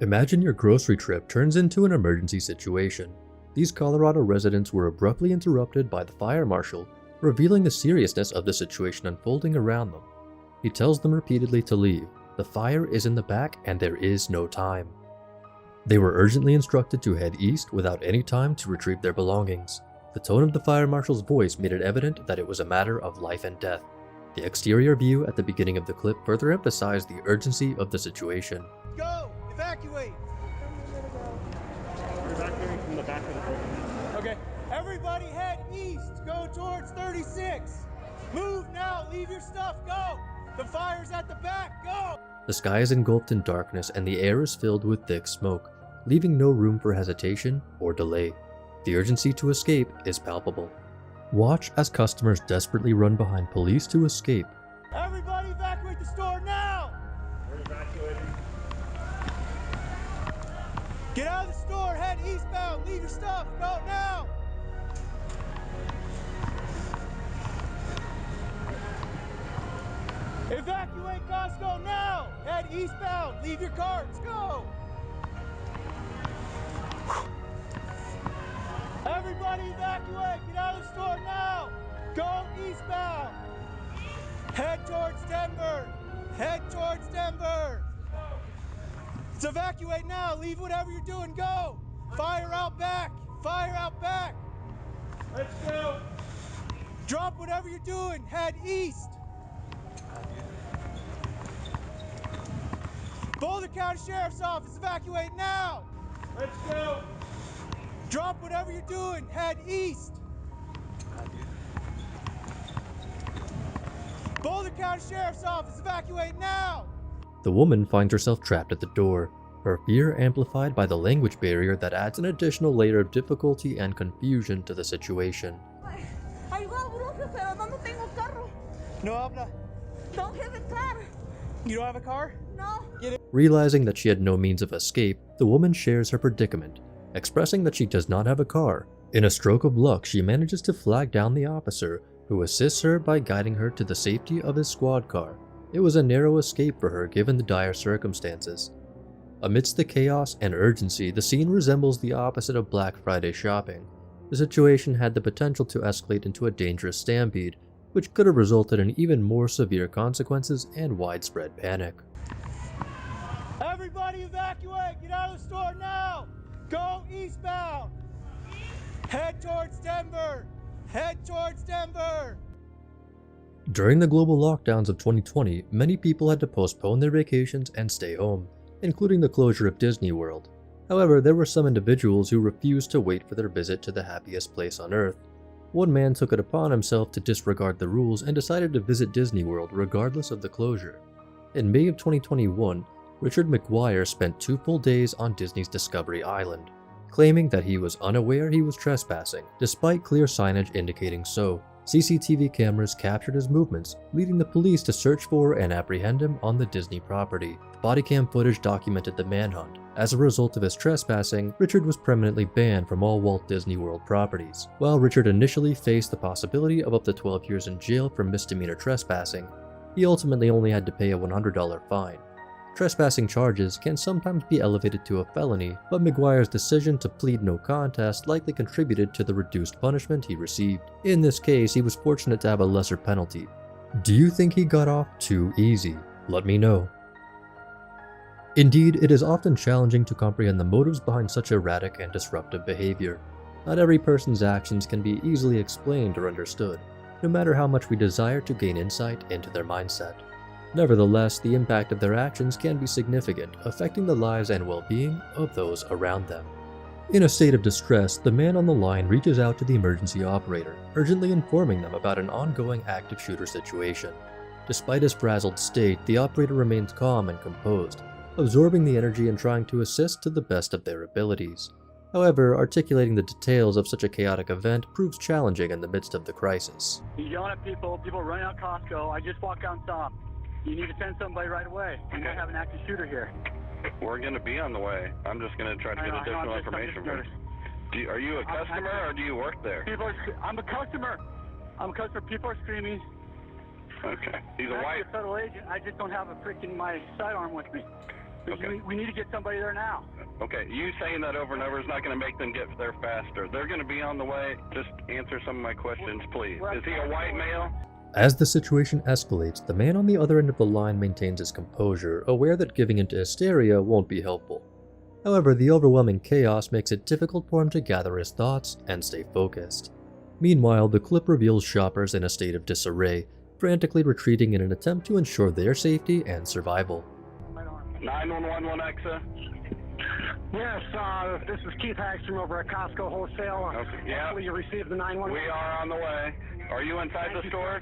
Imagine your grocery trip turns into an emergency situation. These Colorado residents were abruptly interrupted by the fire marshal, revealing the seriousness of the situation unfolding around them. He tells them repeatedly to leave. The fire is in the back and there is no time. They were urgently instructed to head east without any time to retrieve their belongings. The tone of the fire marshal's voice made it evident that it was a matter of life and death. The exterior view at the beginning of the clip further emphasized the urgency of the situation. Go! Evacuate! We're evacuating from the back of the building. Okay, everybody head east. Go towards 36. Move now. Leave your stuff. Go. The fire's at the back. Go. The sky is engulfed in darkness and the air is filled with thick smoke, leaving no room for hesitation or delay. The urgency to escape is palpable. Watch as customers desperately run behind police to escape. Everybody evacuate the store now. We're evacuating. Get out of the store. Head eastbound. Leave your stuff. Go now. Evacuate Costco now! Head eastbound! Leave your carts! Go! Everybody evacuate! Get out of the store now! Go eastbound! Head towards Denver! Head towards Denver! Let's evacuate now! Leave whatever you're doing, go! Fire out back! Fire out back! Let's go! Drop whatever you're doing, head east! Boulder County Sheriff's Office, evacuate now! Let's go! Drop whatever you're doing, head east! Boulder County Sheriff's Office, evacuate now! The woman finds herself trapped at the door, her fear amplified by the language barrier that adds an additional layer of difficulty and confusion to the situation. No habla. Don't have a car. You don't have a car? No. Realizing that she had no means of escape, the woman shares her predicament, expressing that she does not have a car. In a stroke of luck, she manages to flag down the officer, who assists her by guiding her to the safety of his squad car. It was a narrow escape for her given the dire circumstances. Amidst the chaos and urgency, the scene resembles the opposite of Black Friday shopping. The situation had the potential to escalate into a dangerous stampede, which could have resulted in even more severe consequences and widespread panic. Everybody evacuate! Get out of the store now! Go eastbound! Head towards Denver! Head towards Denver! During the global lockdowns of 2020, many people had to postpone their vacations and stay home, including the closure of Disney World. However, there were some individuals who refused to wait for their visit to the happiest place on Earth. One man took it upon himself to disregard the rules and decided to visit Disney World regardless of the closure. In May of 2021, Richard McGuire spent 2 full days on Disney's Discovery Island, claiming that he was unaware he was trespassing, despite clear signage indicating so. CCTV cameras captured his movements, leading the police to search for and apprehend him on the Disney property. Body cam footage documented the manhunt. As a result of his trespassing, Richard was permanently banned from all Walt Disney World properties. While Richard initially faced the possibility of up to 12 years in jail for misdemeanor trespassing, he ultimately only had to pay a $100 fine. Trespassing charges can sometimes be elevated to a felony, but McGuire's decision to plead no contest likely contributed to the reduced punishment he received. In this case, he was fortunate to have a lesser penalty. Do you think he got off too easy? Let me know. Indeed, it is often challenging to comprehend the motives behind such erratic and disruptive behavior. Not every person's actions can be easily explained or understood, no matter how much we desire to gain insight into their mindset. Nevertheless, the impact of their actions can be significant, affecting the lives and well-being of those around them. In a state of distress, the man on the line reaches out to the emergency operator, urgently informing them about an ongoing active shooter situation. Despite his frazzled state, the operator remains calm and composed, absorbing the energy and trying to assist to the best of their abilities. However, articulating the details of such a chaotic event proves challenging in the midst of the crisis. He's yelling at people running out Costco. I just walked out and saw him. You need to send somebody right away. We might have an active shooter here. We're going to be on the way. I'm just going to try to get additional information from you. Are you a customer or do you work there? I'm a customer. People are screaming. Okay. He's a federal agent. I just don't have my sidearm with me. Okay. We need to get somebody there now. Okay. You saying that over and over is not going to make them get there faster. They're going to be on the way. Just answer some of my questions, please. Is he a white male? As the situation escalates, the man on the other end of the line maintains his composure, aware that giving into hysteria won't be helpful. However, the overwhelming chaos makes it difficult for him to gather his thoughts and stay focused. Meanwhile, the clip reveals shoppers in a state of disarray, frantically retreating in an attempt to ensure their safety and survival. 911 Alexa. Yes, this is Keith Hagstrom over at Costco Wholesale. Okay, yeah. Hopefully you received the 911. We are on the way. Are you inside the store?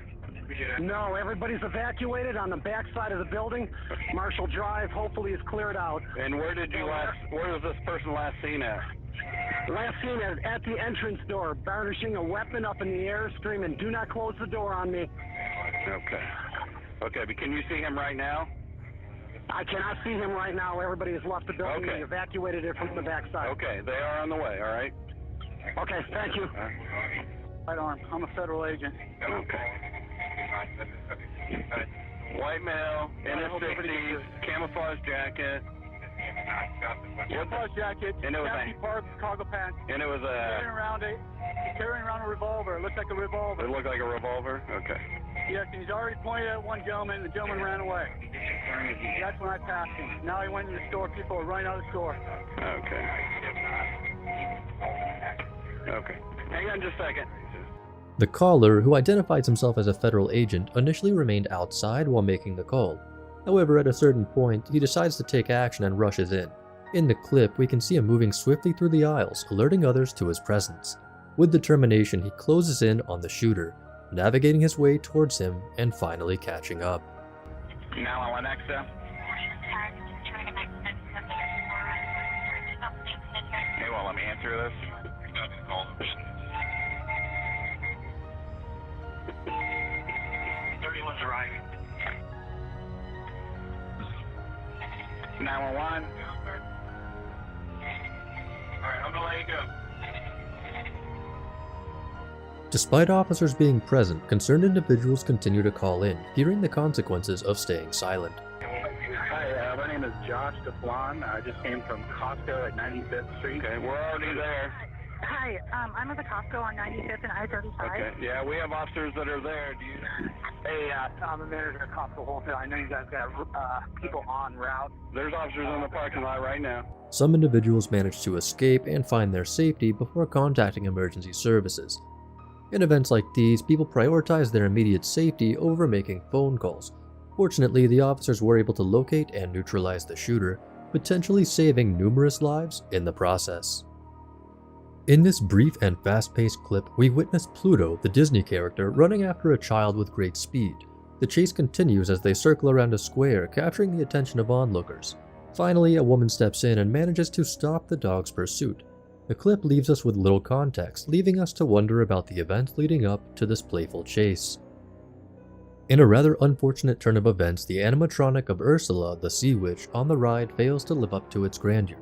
No, everybody's evacuated on the back side of the building. Marshall Drive hopefully is cleared out. And where was this person last seen at? Last seen at the entrance door, brandishing a weapon up in the air, screaming, "Do not close the door on me." Okay, but can you see him right now? I cannot see him right now. Everybody has left the building. Okay. They evacuated it from the back side. Okay, they are on the way, all right? Okay, thank you. Sidearm. I'm a federal agent. Okay. White male, in his 60s, camouflage jacket. Camouflage jacket, and it was khaki park, cargo pants. And it was around it. carrying around a revolver. It looks like a revolver. It looked like a revolver? Okay. Yes, and he's already pointed at one gentleman. The gentleman ran away. That's when I passed him. Now he went in the store. People are running out of the store. Okay. Okay. Hang on just a second. The caller, who identifies himself as a federal agent, initially remained outside while making the call. However, at a certain point, he decides to take action and rushes in. In the clip, we can see him moving swiftly through the aisles, alerting others to his presence. With determination, he closes in on the shooter, navigating his way towards him and finally catching up. Now I want extra. Hey, well, let me answer this. 31's arriving. 911. Alright, I'm gonna let you go. Despite officers being present, concerned individuals continue to call in, fearing the consequences of staying silent. Hi, my name is Josh DeFlon. I just came from Costco at 95th Street. Okay, we're already there. Hi, I'm at the Costco on 95th and I-35. Okay, yeah, we have officers that are there. Do you? Hey, I'm the manager of Costco Wholesale. I know you guys got people en route. There's officers in the parking lot right now. Some individuals manage to escape and find their safety before contacting emergency services. In events like these, people prioritize their immediate safety over making phone calls. Fortunately, the officers were able to locate and neutralize the shooter, potentially saving numerous lives in the process. In this brief and fast-paced clip, we witness Pluto, the Disney character, running after a child with great speed. The chase continues as they circle around a square, capturing the attention of onlookers. Finally, a woman steps in and manages to stop the dog's pursuit. The clip leaves us with little context, leaving us to wonder about the events leading up to this playful chase. In a rather unfortunate turn of events, the animatronic of Ursula, the Sea Witch, on the ride fails to live up to its grandeur.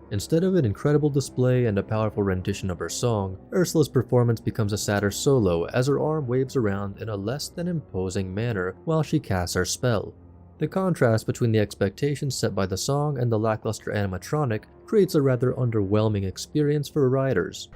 Instead of an incredible display and a powerful rendition of her song, Ursula's performance becomes a sadder solo as her arm waves around in a less than imposing manner while she casts her spell. The contrast between the expectations set by the song and the lackluster animatronic creates a rather underwhelming experience for riders.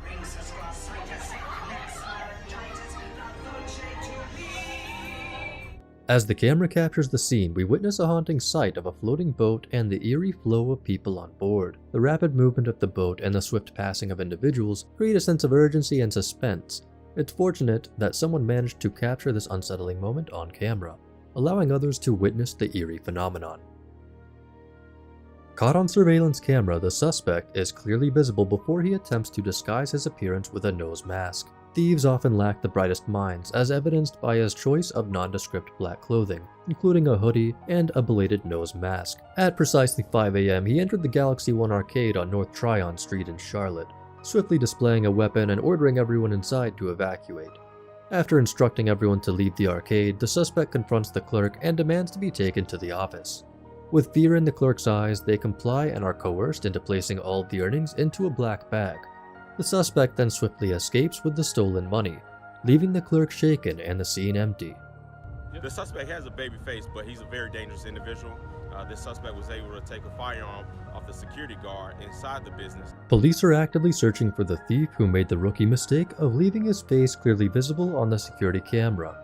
As the camera captures the scene, we witness a haunting sight of a floating boat and the eerie flow of people on board. The rapid movement of the boat and the swift passing of individuals create a sense of urgency and suspense. It's fortunate that someone managed to capture this unsettling moment on camera, allowing others to witness the eerie phenomenon. Caught on surveillance camera, the suspect is clearly visible before he attempts to disguise his appearance with a nose mask. Thieves often lack the brightest minds, as evidenced by his choice of nondescript black clothing, including a hoodie and a belated nose mask. At precisely 5 a.m., he entered the Galaxy One arcade on North Tryon Street in Charlotte, swiftly displaying a weapon and ordering everyone inside to evacuate. After instructing everyone to leave the arcade, the suspect confronts the clerk and demands to be taken to the office. With fear in the clerk's eyes, they comply and are coerced into placing all of the earnings into a black bag. The suspect then swiftly escapes with the stolen money, leaving the clerk shaken and the scene empty. The suspect has a baby face, but he's a very dangerous individual. This suspect was able to take a firearm off the security guard inside the business. Police are actively searching for the thief who made the rookie mistake of leaving his face clearly visible on the security camera.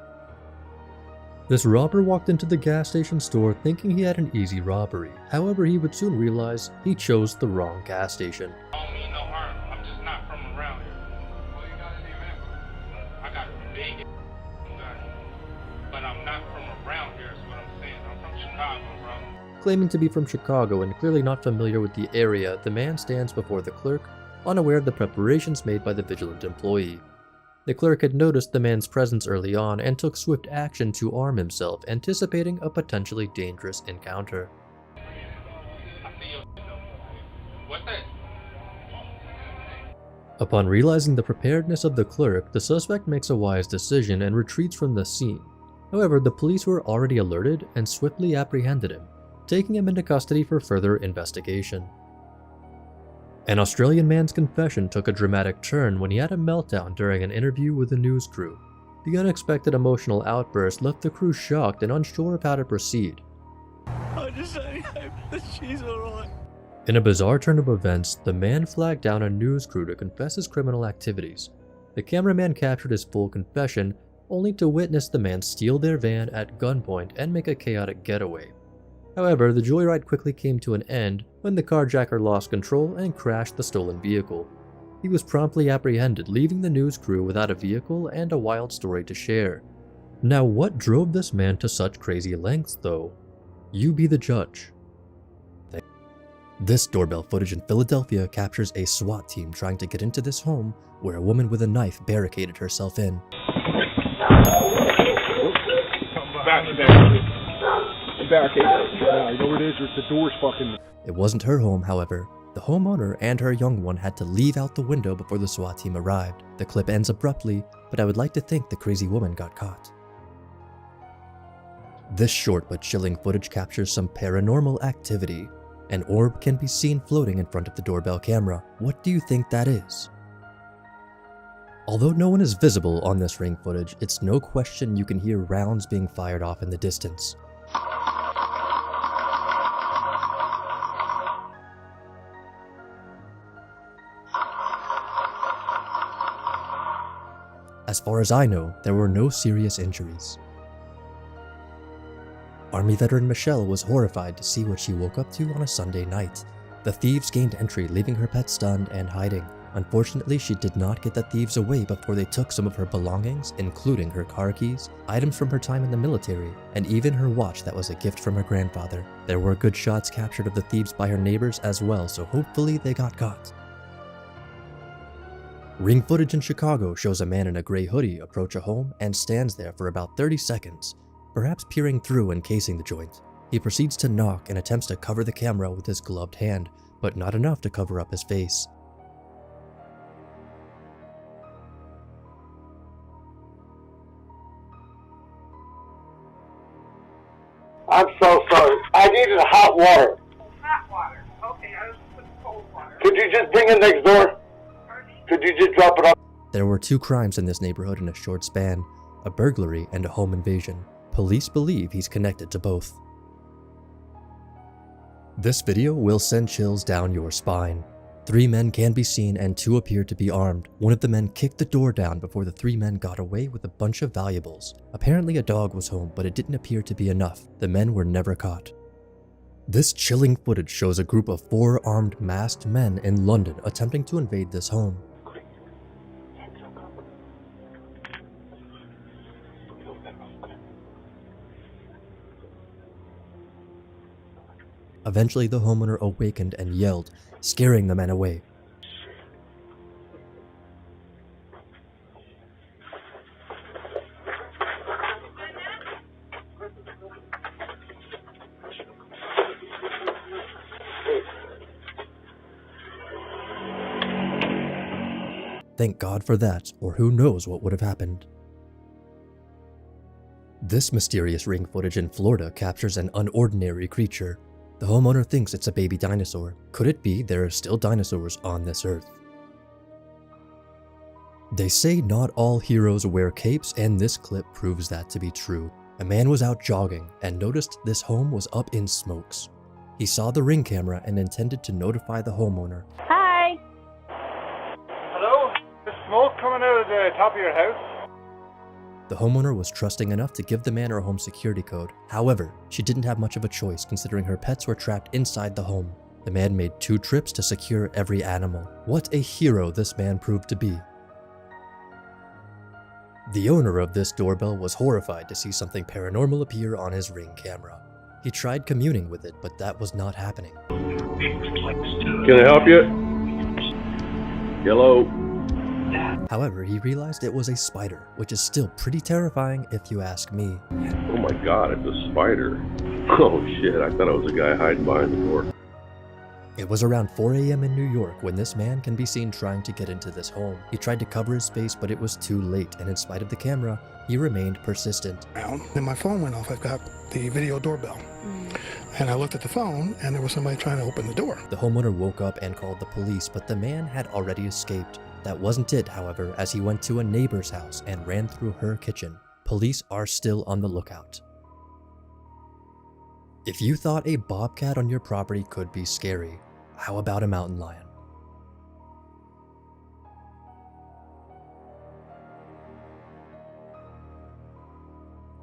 This robber walked into the gas station store thinking he had an easy robbery. However, he would soon realize he chose the wrong gas station. I don't mean no harm. I'm just not from around here. Well, you gotta remember, I got big guns, but I'm not from around here is what I'm saying. I'm from Chicago, bro. Claiming to be from Chicago and clearly not familiar with the area, the man stands before the clerk, unaware of the preparations made by the vigilant employee. The clerk had noticed the man's presence early on and took swift action to arm himself, anticipating a potentially dangerous encounter. Upon realizing the preparedness of the clerk, the suspect makes a wise decision and retreats from the scene. However, the police were already alerted and swiftly apprehended him, taking him into custody for further investigation. An Australian man's confession took a dramatic turn when he had a meltdown during an interview with a news crew. The unexpected emotional outburst left the crew shocked and unsure of how to proceed. I just hope that she's alright. In a bizarre turn of events, the man flagged down a news crew to confess his criminal activities. The cameraman captured his full confession, only to witness the man steal their van at gunpoint and make a chaotic getaway. However, the joyride quickly came to an end when the carjacker lost control and crashed the stolen vehicle. He was promptly apprehended, leaving the news crew without a vehicle and a wild story to share. Now, what drove this man to such crazy lengths, though? You be the judge. This doorbell footage in Philadelphia captures a SWAT team trying to get into this home where a woman with a knife barricaded herself in. Yeah, you know where it is? The door's fucking... It wasn't her home, however. The homeowner and her young one had to leave out the window before the SWAT team arrived. The clip ends abruptly, but I would like to think the crazy woman got caught. This short but chilling footage captures some paranormal activity. An orb can be seen floating in front of the doorbell camera. What do you think that is? Although no one is visible on this Ring footage, it's no question you can hear rounds being fired off in the distance. As far as I know, there were no serious injuries. Army veteran Michelle was horrified to see what she woke up to on a Sunday night. The thieves gained entry, leaving her pet stunned and hiding. Unfortunately, she did not get the thieves away before they took some of her belongings, including her car keys, items from her time in the military, and even her watch that was a gift from her grandfather. There were good shots captured of the thieves by her neighbors as well, so hopefully they got caught. Ring footage in Chicago shows a man in a gray hoodie approach a home and stands there for about 30 seconds, perhaps peering through and casing the joint. He proceeds to knock and attempts to cover the camera with his gloved hand, but not enough to cover up his face. I'm so sorry. I needed hot water. Hot water. Okay, I was putting cold water. Could you just bring it next door? Could you just drop it off? There were 2 crimes in this neighborhood in a short span, a burglary and a home invasion. Police believe he's connected to both. This video will send chills down your spine. 3 men can be seen and 2 appear to be armed. One of the men kicked the door down before the 3 men got away with a bunch of valuables. Apparently a dog was home, but it didn't appear to be enough. The men were never caught. This chilling footage shows a group of 4 armed masked men in London attempting to invade this home. Eventually, the homeowner awakened and yelled, scaring the men away. Thank God for that, or who knows what would have happened. This mysterious Ring footage in Florida captures an unordinary creature. The homeowner thinks it's a baby dinosaur. Could it be there are still dinosaurs on this earth? They say not all heroes wear capes, and this clip proves that to be true. A man was out jogging and noticed this home was up in smokes. He saw the Ring camera and intended to notify the homeowner. Hi. Hello? There's smoke coming out of the top of your house? The homeowner was trusting enough to give the man her home security code. However, she didn't have much of a choice considering her pets were trapped inside the home. The man made 2 trips to secure every animal. What a hero this man proved to be. The owner of this doorbell was horrified to see something paranormal appear on his Ring camera. He tried communing with it, but that was not happening. Can I help you? Hello? However, he realized it was a spider, which is still pretty terrifying if you ask me. Oh my god, it's a spider. Oh shit, I thought it was a guy hiding behind the door. It was around 4 a.m. in New York when this man can be seen trying to get into this home. He tried to cover his face, but it was too late, and in spite of the camera, he remained persistent. Then my phone went off. I've got the video doorbell. And I looked at the phone, and there was somebody trying to open the door. The homeowner woke up and called the police, but the man had already escaped. That wasn't it, however, as he went to a neighbor's house and ran through her kitchen. Police are still on the lookout. If you thought a bobcat on your property could be scary, how about a mountain lion?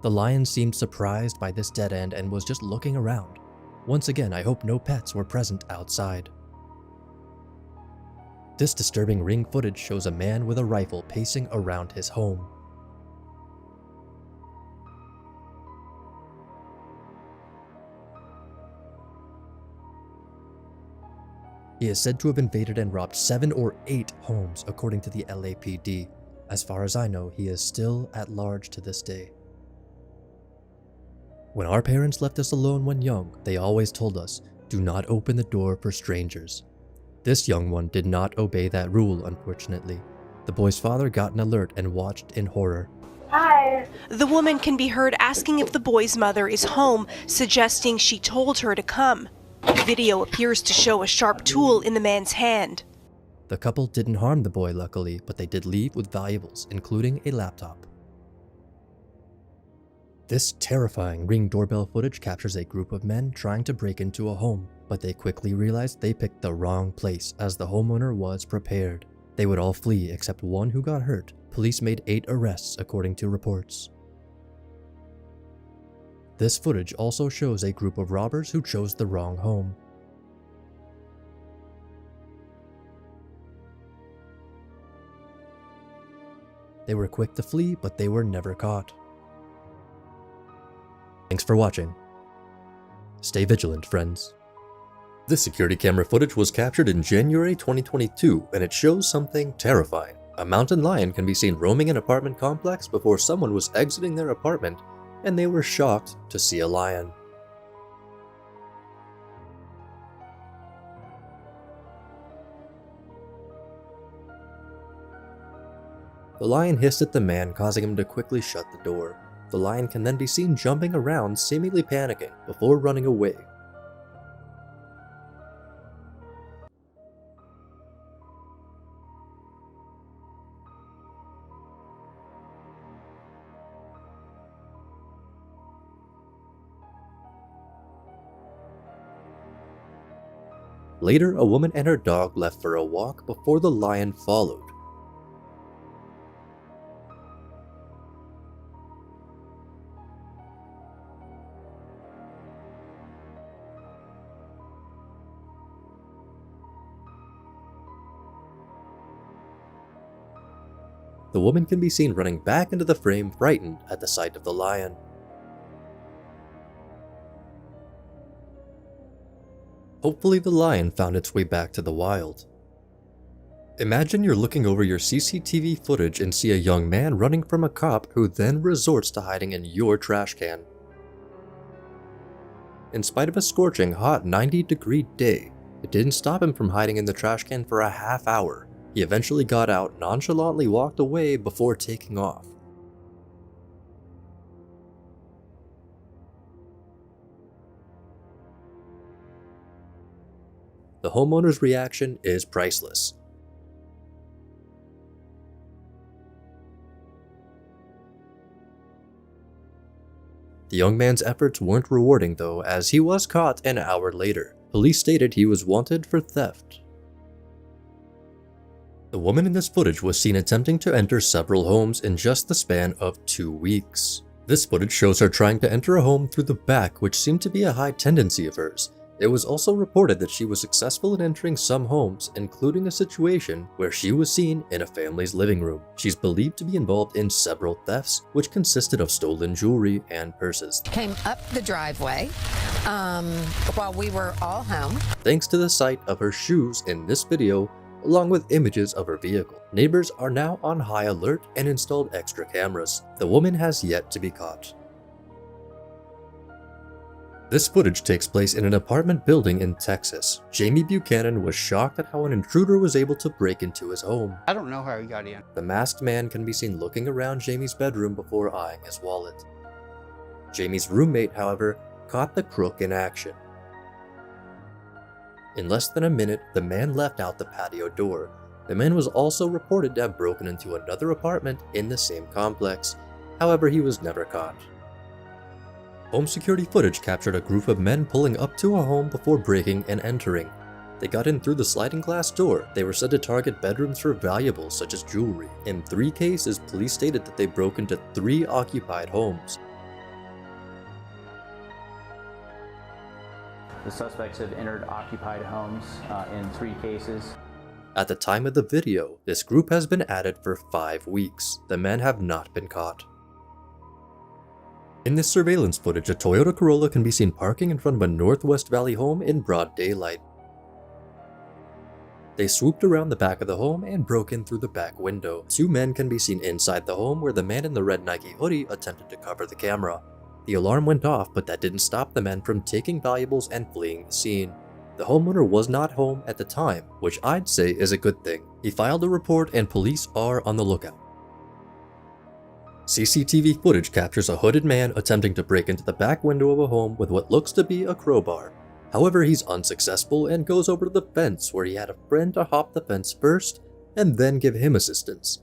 The lion seemed surprised by this dead end and was just looking around. Once again, I hope no pets were present outside. This disturbing Ring footage shows a man with a rifle pacing around his home. He is said to have invaded and robbed 7 or 8 homes according to the LAPD. As far as I know, he is still at large to this day. When our parents left us alone when young, they always told us, do not open the door for strangers. This young one did not obey that rule, unfortunately. The boy's father got an alert and watched in horror. Hi. The woman can be heard asking if the boy's mother is home, suggesting she told her to come. The video appears to show a sharp tool in the man's hand. The couple didn't harm the boy, luckily, but they did leave with valuables, including a laptop. This terrifying Ring doorbell footage captures a group of men trying to break into a home, but they quickly realized they picked the wrong place as the homeowner was prepared. They would all flee except one who got hurt. Police made 8 arrests according to reports. This footage also shows a group of robbers who chose the wrong home. They were quick to flee, but they were never caught. Thanks for watching. Stay vigilant, friends. This security camera footage was captured in January 2022, and it shows something terrifying. A mountain lion can be seen roaming an apartment complex before someone was exiting their apartment, and they were shocked to see a lion. The lion hissed at the man, causing him to quickly shut the door. The lion can then be seen jumping around, seemingly panicking, before running away. Later, a woman and her dog left for a walk before the lion followed. The woman can be seen running back into the frame, frightened at the sight of the lion. Hopefully the lion found its way back to the wild. Imagine you're looking over your CCTV footage and see a young man running from a cop who then resorts to hiding in your trash can. In spite of a scorching hot 90-degree day, it didn't stop him from hiding in the trash can for a half hour. He eventually got out, nonchalantly walked away before taking off. The homeowner's reaction is priceless. The young man's efforts weren't rewarding though, as he was caught an hour later. Police stated he was wanted for theft. The woman in this footage was seen attempting to enter several homes in just the span of 2 weeks. This footage shows her trying to enter a home through the back, which seemed to be a high tendency of hers. It was also reported that she was successful in entering some homes, including a situation where she was seen in a family's living room. She's believed to be involved in several thefts, which consisted of stolen jewelry and purses. Came up the driveway while we were all home. Thanks to the sight of her shoes in this video, along with images of her vehicle. Neighbors are now on high alert and installed extra cameras. The woman has yet to be caught. This footage takes place in an apartment building in Texas. Jamie Buchanan was shocked at how an intruder was able to break into his home. I don't know how he got in. The masked man can be seen looking around Jamie's bedroom before eyeing his wallet. Jamie's roommate, however, caught the crook in action. In less than a minute, the man left out the patio door. The man was also reported to have broken into another apartment in the same complex. However, he was never caught. Home security footage captured a group of men pulling up to a home before breaking and entering. They got in through the sliding glass door. They were said to target bedrooms for valuables such as jewelry. In 3 cases, police stated that they broke into 3 occupied homes. The suspects have entered occupied homes in 3 cases. At the time of the video, this group has been at it for 5 weeks. The men have not been caught. In this surveillance footage, a Toyota Corolla can be seen parking in front of a Northwest Valley home in broad daylight. They swooped around the back of the home and broke in through the back window. 2 men can be seen inside the home where the man in the red Nike hoodie attempted to cover the camera. The alarm went off, but that didn't stop the men from taking valuables and fleeing the scene. The homeowner was not home at the time, which I'd say is a good thing. He filed a report and police are on the lookout. CCTV footage captures a hooded man attempting to break into the back window of a home with what looks to be a crowbar. However, he's unsuccessful and goes over to the fence where he had a friend to hop the fence first and then give him assistance.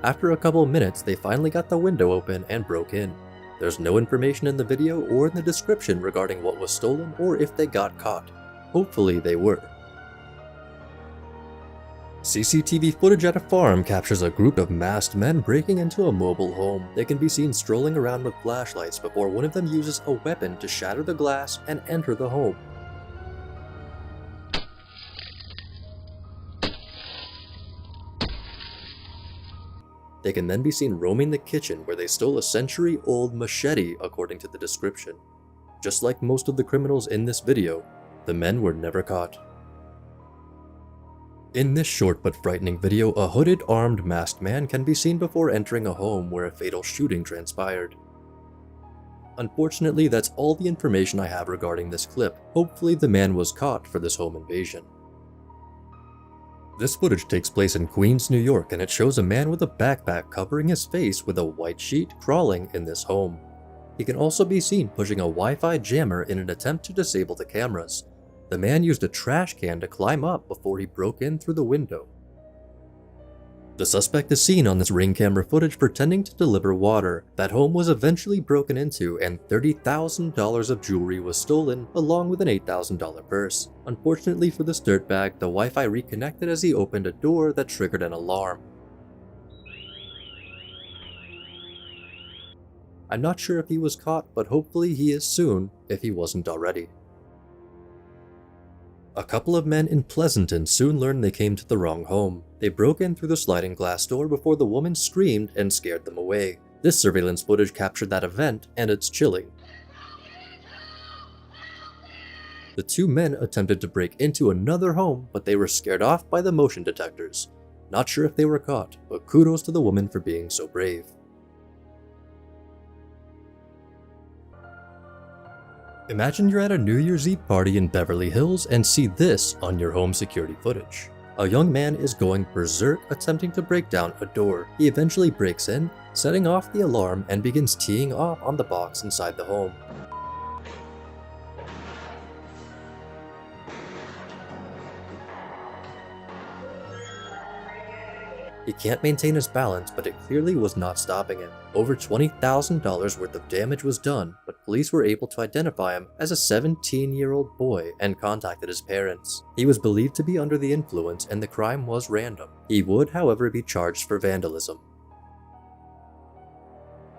After a couple minutes, they finally got the window open and broke in. There's no information in the video or in the description regarding what was stolen or if they got caught. Hopefully they were. CCTV footage at a farm captures a group of masked men breaking into a mobile home. They can be seen strolling around with flashlights before one of them uses a weapon to shatter the glass and enter the home. They can then be seen roaming the kitchen where they stole a century-old machete according to the description. Just like most of the criminals in this video, the men were never caught. In this short but frightening video, a hooded, armed, masked man can be seen before entering a home where a fatal shooting transpired. Unfortunately, that's all the information I have regarding this clip. Hopefully the man was caught for this home invasion. This footage takes place in Queens, New York, and it shows a man with a backpack covering his face with a white sheet crawling in this home. He can also be seen pushing a Wi-Fi jammer in an attempt to disable the cameras. The man used a trash can to climb up before he broke in through the window. The suspect is seen on this Ring camera footage pretending to deliver water. That home was eventually broken into and $30,000 of jewelry was stolen along with an $8,000 purse. Unfortunately for this dirtbag, the Wi-Fi reconnected as he opened a door that triggered an alarm. I'm not sure if he was caught, but hopefully he is soon if he wasn't already. A couple of men in Pleasanton soon learned they came to the wrong home. They broke in through the sliding glass door before the woman screamed and scared them away. This surveillance footage captured that event, and it's chilling. The 2 men attempted to break into another home, but they were scared off by the motion detectors. Not sure if they were caught, but kudos to the woman for being so brave. Imagine you're at a New Year's Eve party in Beverly Hills and see this on your home security footage. A young man is going berserk attempting to break down a door. He eventually breaks in, setting off the alarm and begins teeing off on the box inside the home. He can't maintain his balance, but it clearly was not stopping him. Over $20,000 worth of damage was done, but police were able to identify him as a 17-year-old boy and contacted his parents. He was believed to be under the influence and the crime was random. He would, however, be charged for vandalism.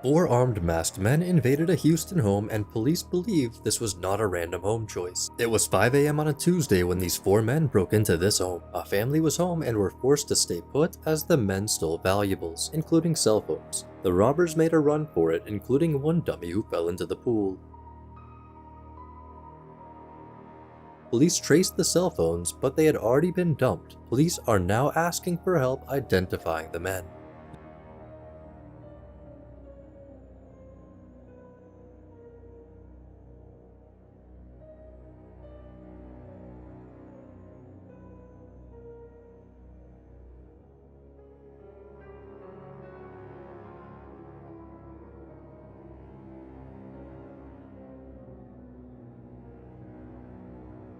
4 armed masked men invaded a Houston home and police believe this was not a random home choice. It was 5 a.m. on a Tuesday when these 4 men broke into this home. A family was home and were forced to stay put as the men stole valuables, including cell phones. The robbers made a run for it, including one dummy who fell into the pool. Police traced the cell phones, but they had already been dumped. Police are now asking for help identifying the men.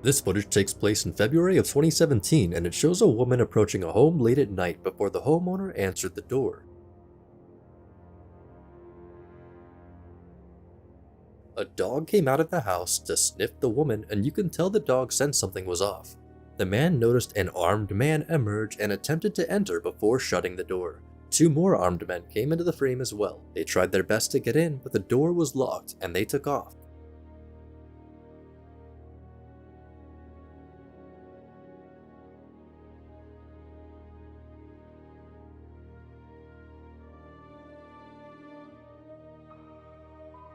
This footage takes place in February of 2017 and it shows a woman approaching a home late at night before the homeowner answered the door. A dog came out of the house to sniff the woman and you can tell the dog sensed something was off. The man noticed an armed man emerge and attempted to enter before shutting the door. 2 more armed men came into the frame as well. They tried their best to get in, but the door was locked and they took off.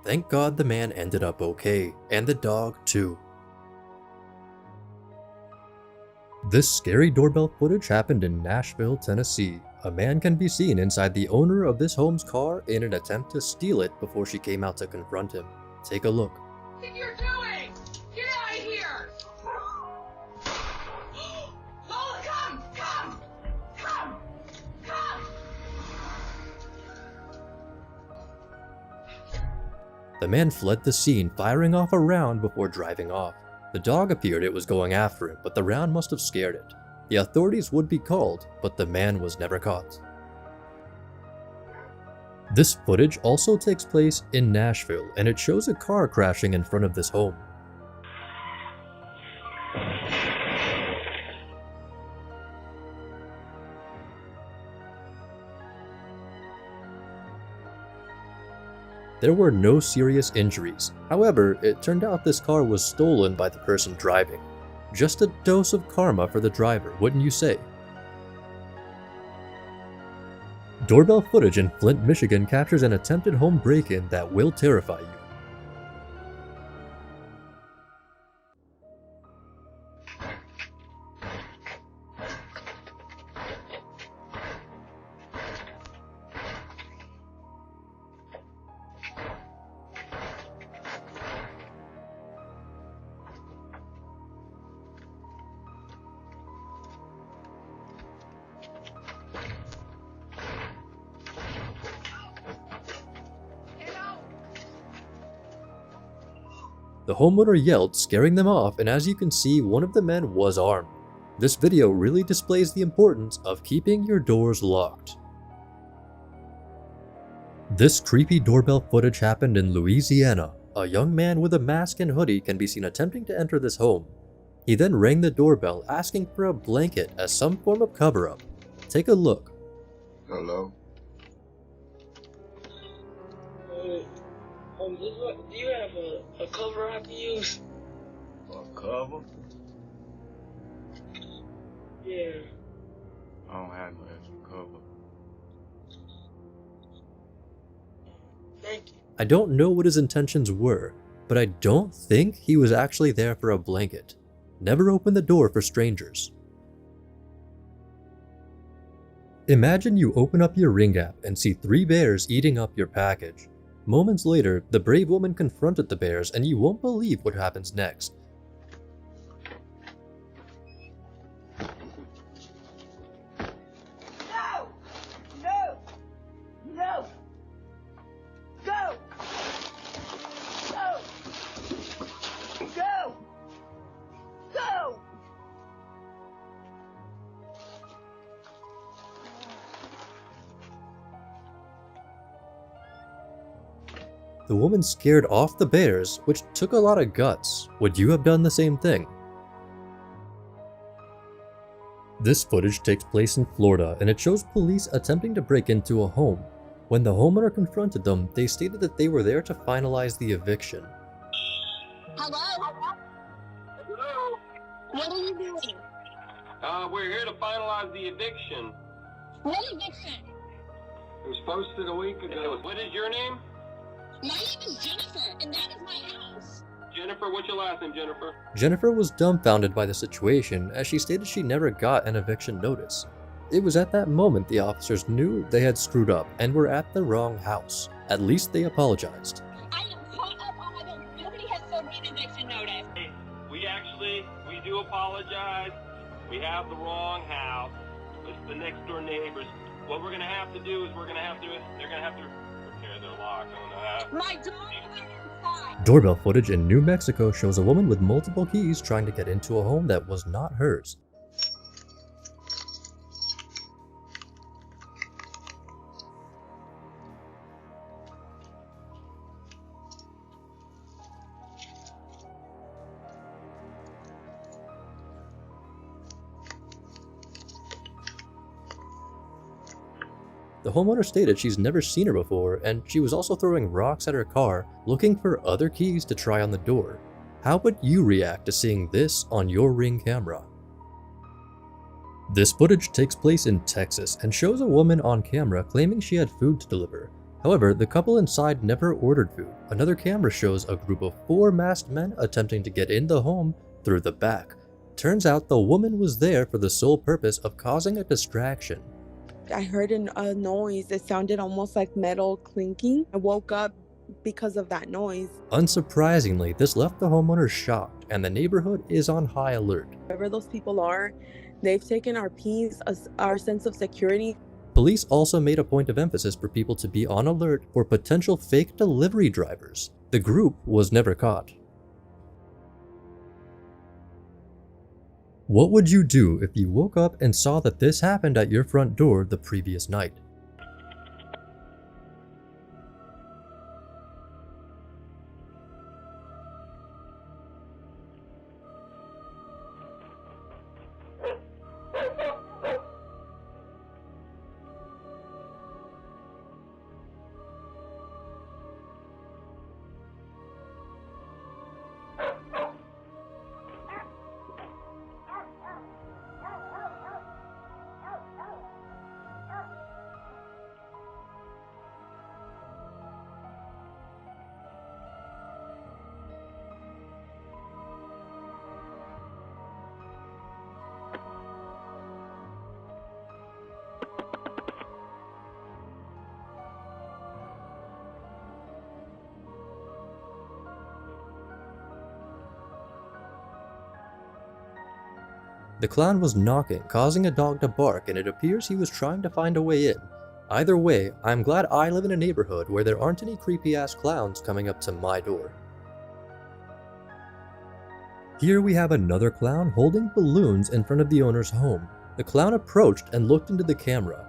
Thank God the man ended up okay, and the dog too. This scary doorbell footage happened in Nashville, Tennessee. A man can be seen inside the owner of this home's car in an attempt to steal it before she came out to confront him. Take a look. What are you doing? Get out of here! Lola, come! Come! Come! Come! The man fled the scene, firing off a round before driving off. The dog appeared it was going after him, but the round must have scared it. The authorities would be called, but the man was never caught. This footage also takes place in Nashville, and it shows a car crashing in front of this home. There were no serious injuries. However, it turned out this car was stolen by the person driving. Just a dose of karma for the driver, wouldn't you say? Doorbell footage in Flint, Michigan captures an attempted home break-in that will terrify you. The homeowner yelled, scaring them off, and as you can see, one of the men was armed. This video really displays the importance of keeping your doors locked. This creepy doorbell footage happened in Louisiana. A young man with a mask and hoodie can be seen attempting to enter this home. He then rang the doorbell asking for a blanket as some form of cover-up. Take a look. Hello? Do you have a cover I can use? A cover? Yeah. I don't have no extra cover. Thank you. I don't know what his intentions were, but I don't think he was actually there for a blanket. Never open the door for strangers. Imagine you open up your Ring app and see 3 bears eating up your package. Moments later, the brave woman confronted the bears and you won't believe what happens next. No! No! No! The woman scared off the bears, which took a lot of guts. Would you have done the same thing? This footage takes place in Florida, and it shows police attempting to break into a home. When the homeowner confronted them, they stated that they were there to finalize the eviction. Hello? Hello? What are you doing? We're here to finalize the eviction. What eviction? It was posted a week ago. What is your name? My name is Jennifer, and that is my house. Jennifer, what's your last name, Jennifer? Jennifer was dumbfounded by the situation, as she stated she never got an eviction notice. It was at that moment the officers knew they had screwed up and were at the wrong house. At least they apologized. I am caught up on my bill. Nobody has served me an eviction notice. Hey, we do apologize. We have the wrong house. It's the next door neighbors. What we're gonna have to do is they're gonna have to repair their lock on that. My dog is inside. Doorbell footage in New Mexico shows a woman with multiple keys trying to get into a home that was not hers. The homeowner stated she's never seen her before, and she was also throwing rocks at her car, looking for other keys to try on the door. How would you react to seeing this on your Ring camera? This footage takes place in Texas and shows a woman on camera claiming she had food to deliver. However, the couple inside never ordered food. Another camera shows a group of 4 masked men attempting to get in the home through the back. Turns out the woman was there for the sole purpose of causing a distraction. I heard a noise. It sounded almost like metal clinking. I woke up because of that noise. Unsurprisingly, this left the homeowner shocked, and the neighborhood is on high alert. Whoever those people are, they've taken our peace, our sense of security. Police also made a point of emphasis for people to be on alert for potential fake delivery drivers. The group was never caught. What would you do if you woke up and saw that this happened at your front door the previous night? The clown was knocking, causing a dog to bark, and it appears he was trying to find a way in. Either way, I'm glad I live in a neighborhood where there aren't any creepy-ass clowns coming up to my door. Here we have another clown holding balloons in front of the owner's home. The clown approached and looked into the camera.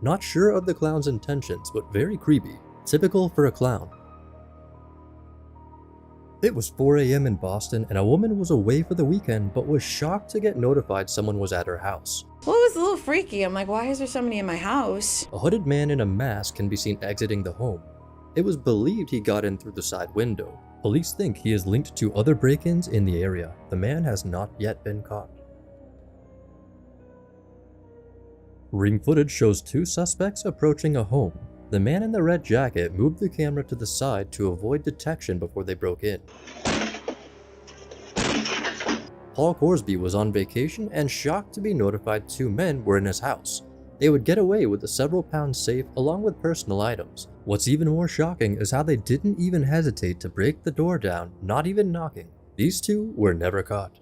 Not sure of the clown's intentions, but very creepy. Typical for a clown. It was 4 a.m. in Boston, and a woman was away for the weekend but was shocked to get notified someone was at her house. Well, it was a little freaky. I'm like, why is there somebody in my house? A hooded man in a mask can be seen exiting the home. It was believed he got in through the side window. Police think he is linked to other break-ins in the area. The man has not yet been caught. Ring footage shows 2 suspects approaching a home. The man in the red jacket moved the camera to the side to avoid detection before they broke in. Paul Corsby was on vacation and shocked to be notified 2 men were in his house. They would get away with the several-pound safe along with personal items. What's even more shocking is how they didn't even hesitate to break the door down, not even knocking. These 2 were never caught.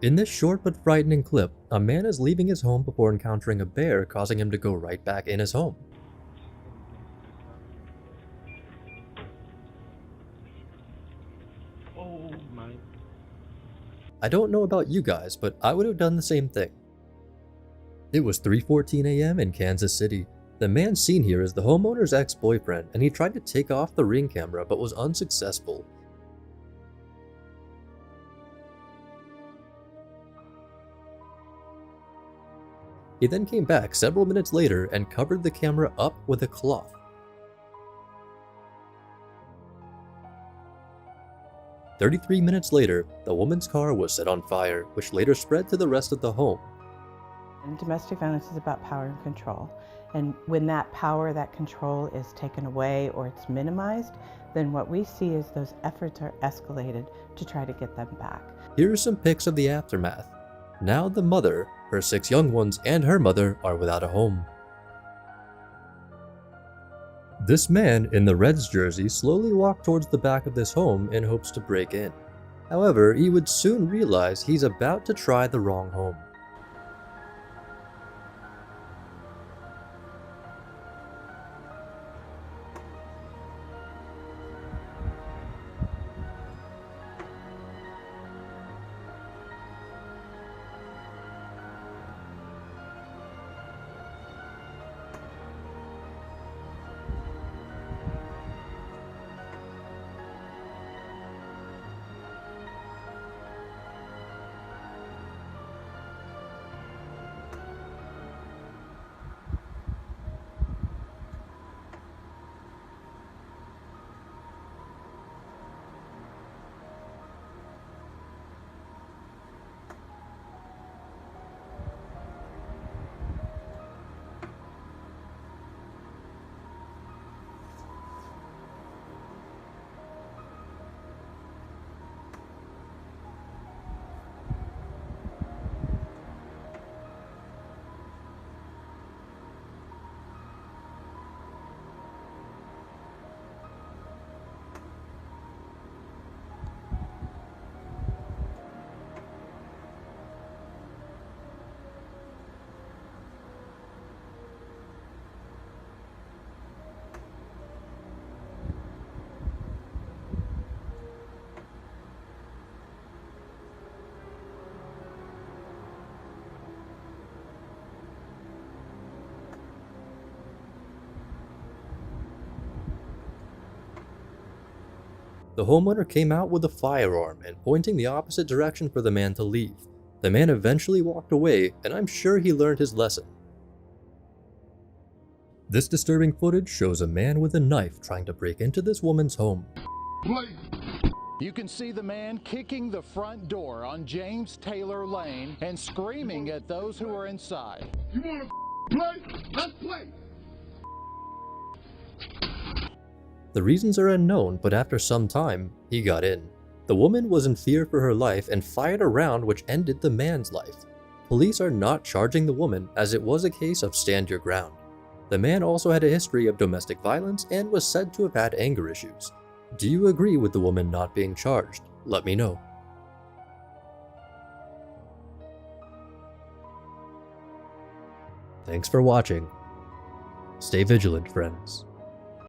In this short but frightening clip, a man is leaving his home before encountering a bear, causing him to go right back in his home. Oh my. I don't know about you guys, but I would have done the same thing. It was 3:14 a.m. in Kansas City. The man seen here is the homeowner's ex-boyfriend, and he tried to take off the Ring camera but was unsuccessful. He then came back several minutes later and covered the camera up with a cloth. "33 minutes later, the woman's car was set on fire, which later spread to the rest of the home. And domestic violence is about power and control. And when that power, that control is taken away or it's minimized, then what we see is those efforts are escalated to try to get them back. Here are some pics of the aftermath. Now the mother, her 6 young ones, and her mother are without a home. This man in the Reds jersey slowly walked towards the back of this home in hopes to break in. However, he would soon realize he's about to try the wrong home. The homeowner came out with a firearm and pointing the opposite direction for the man to leave. The man eventually walked away, and I'm sure he learned his lesson. This disturbing footage shows a man with a knife trying to break into this woman's home. You can see the man kicking the front door on James Taylor Lane and screaming at those who are inside. You wanna play? Let's play! The reasons are unknown, but after some time, he got in. The woman was in fear for her life and fired a round which ended the man's life. Police are not charging the woman as it was a case of stand your ground. The man also had a history of domestic violence and was said to have had anger issues. Do you agree with the woman not being charged? Let me know. Thanks for watching. Stay vigilant, friends.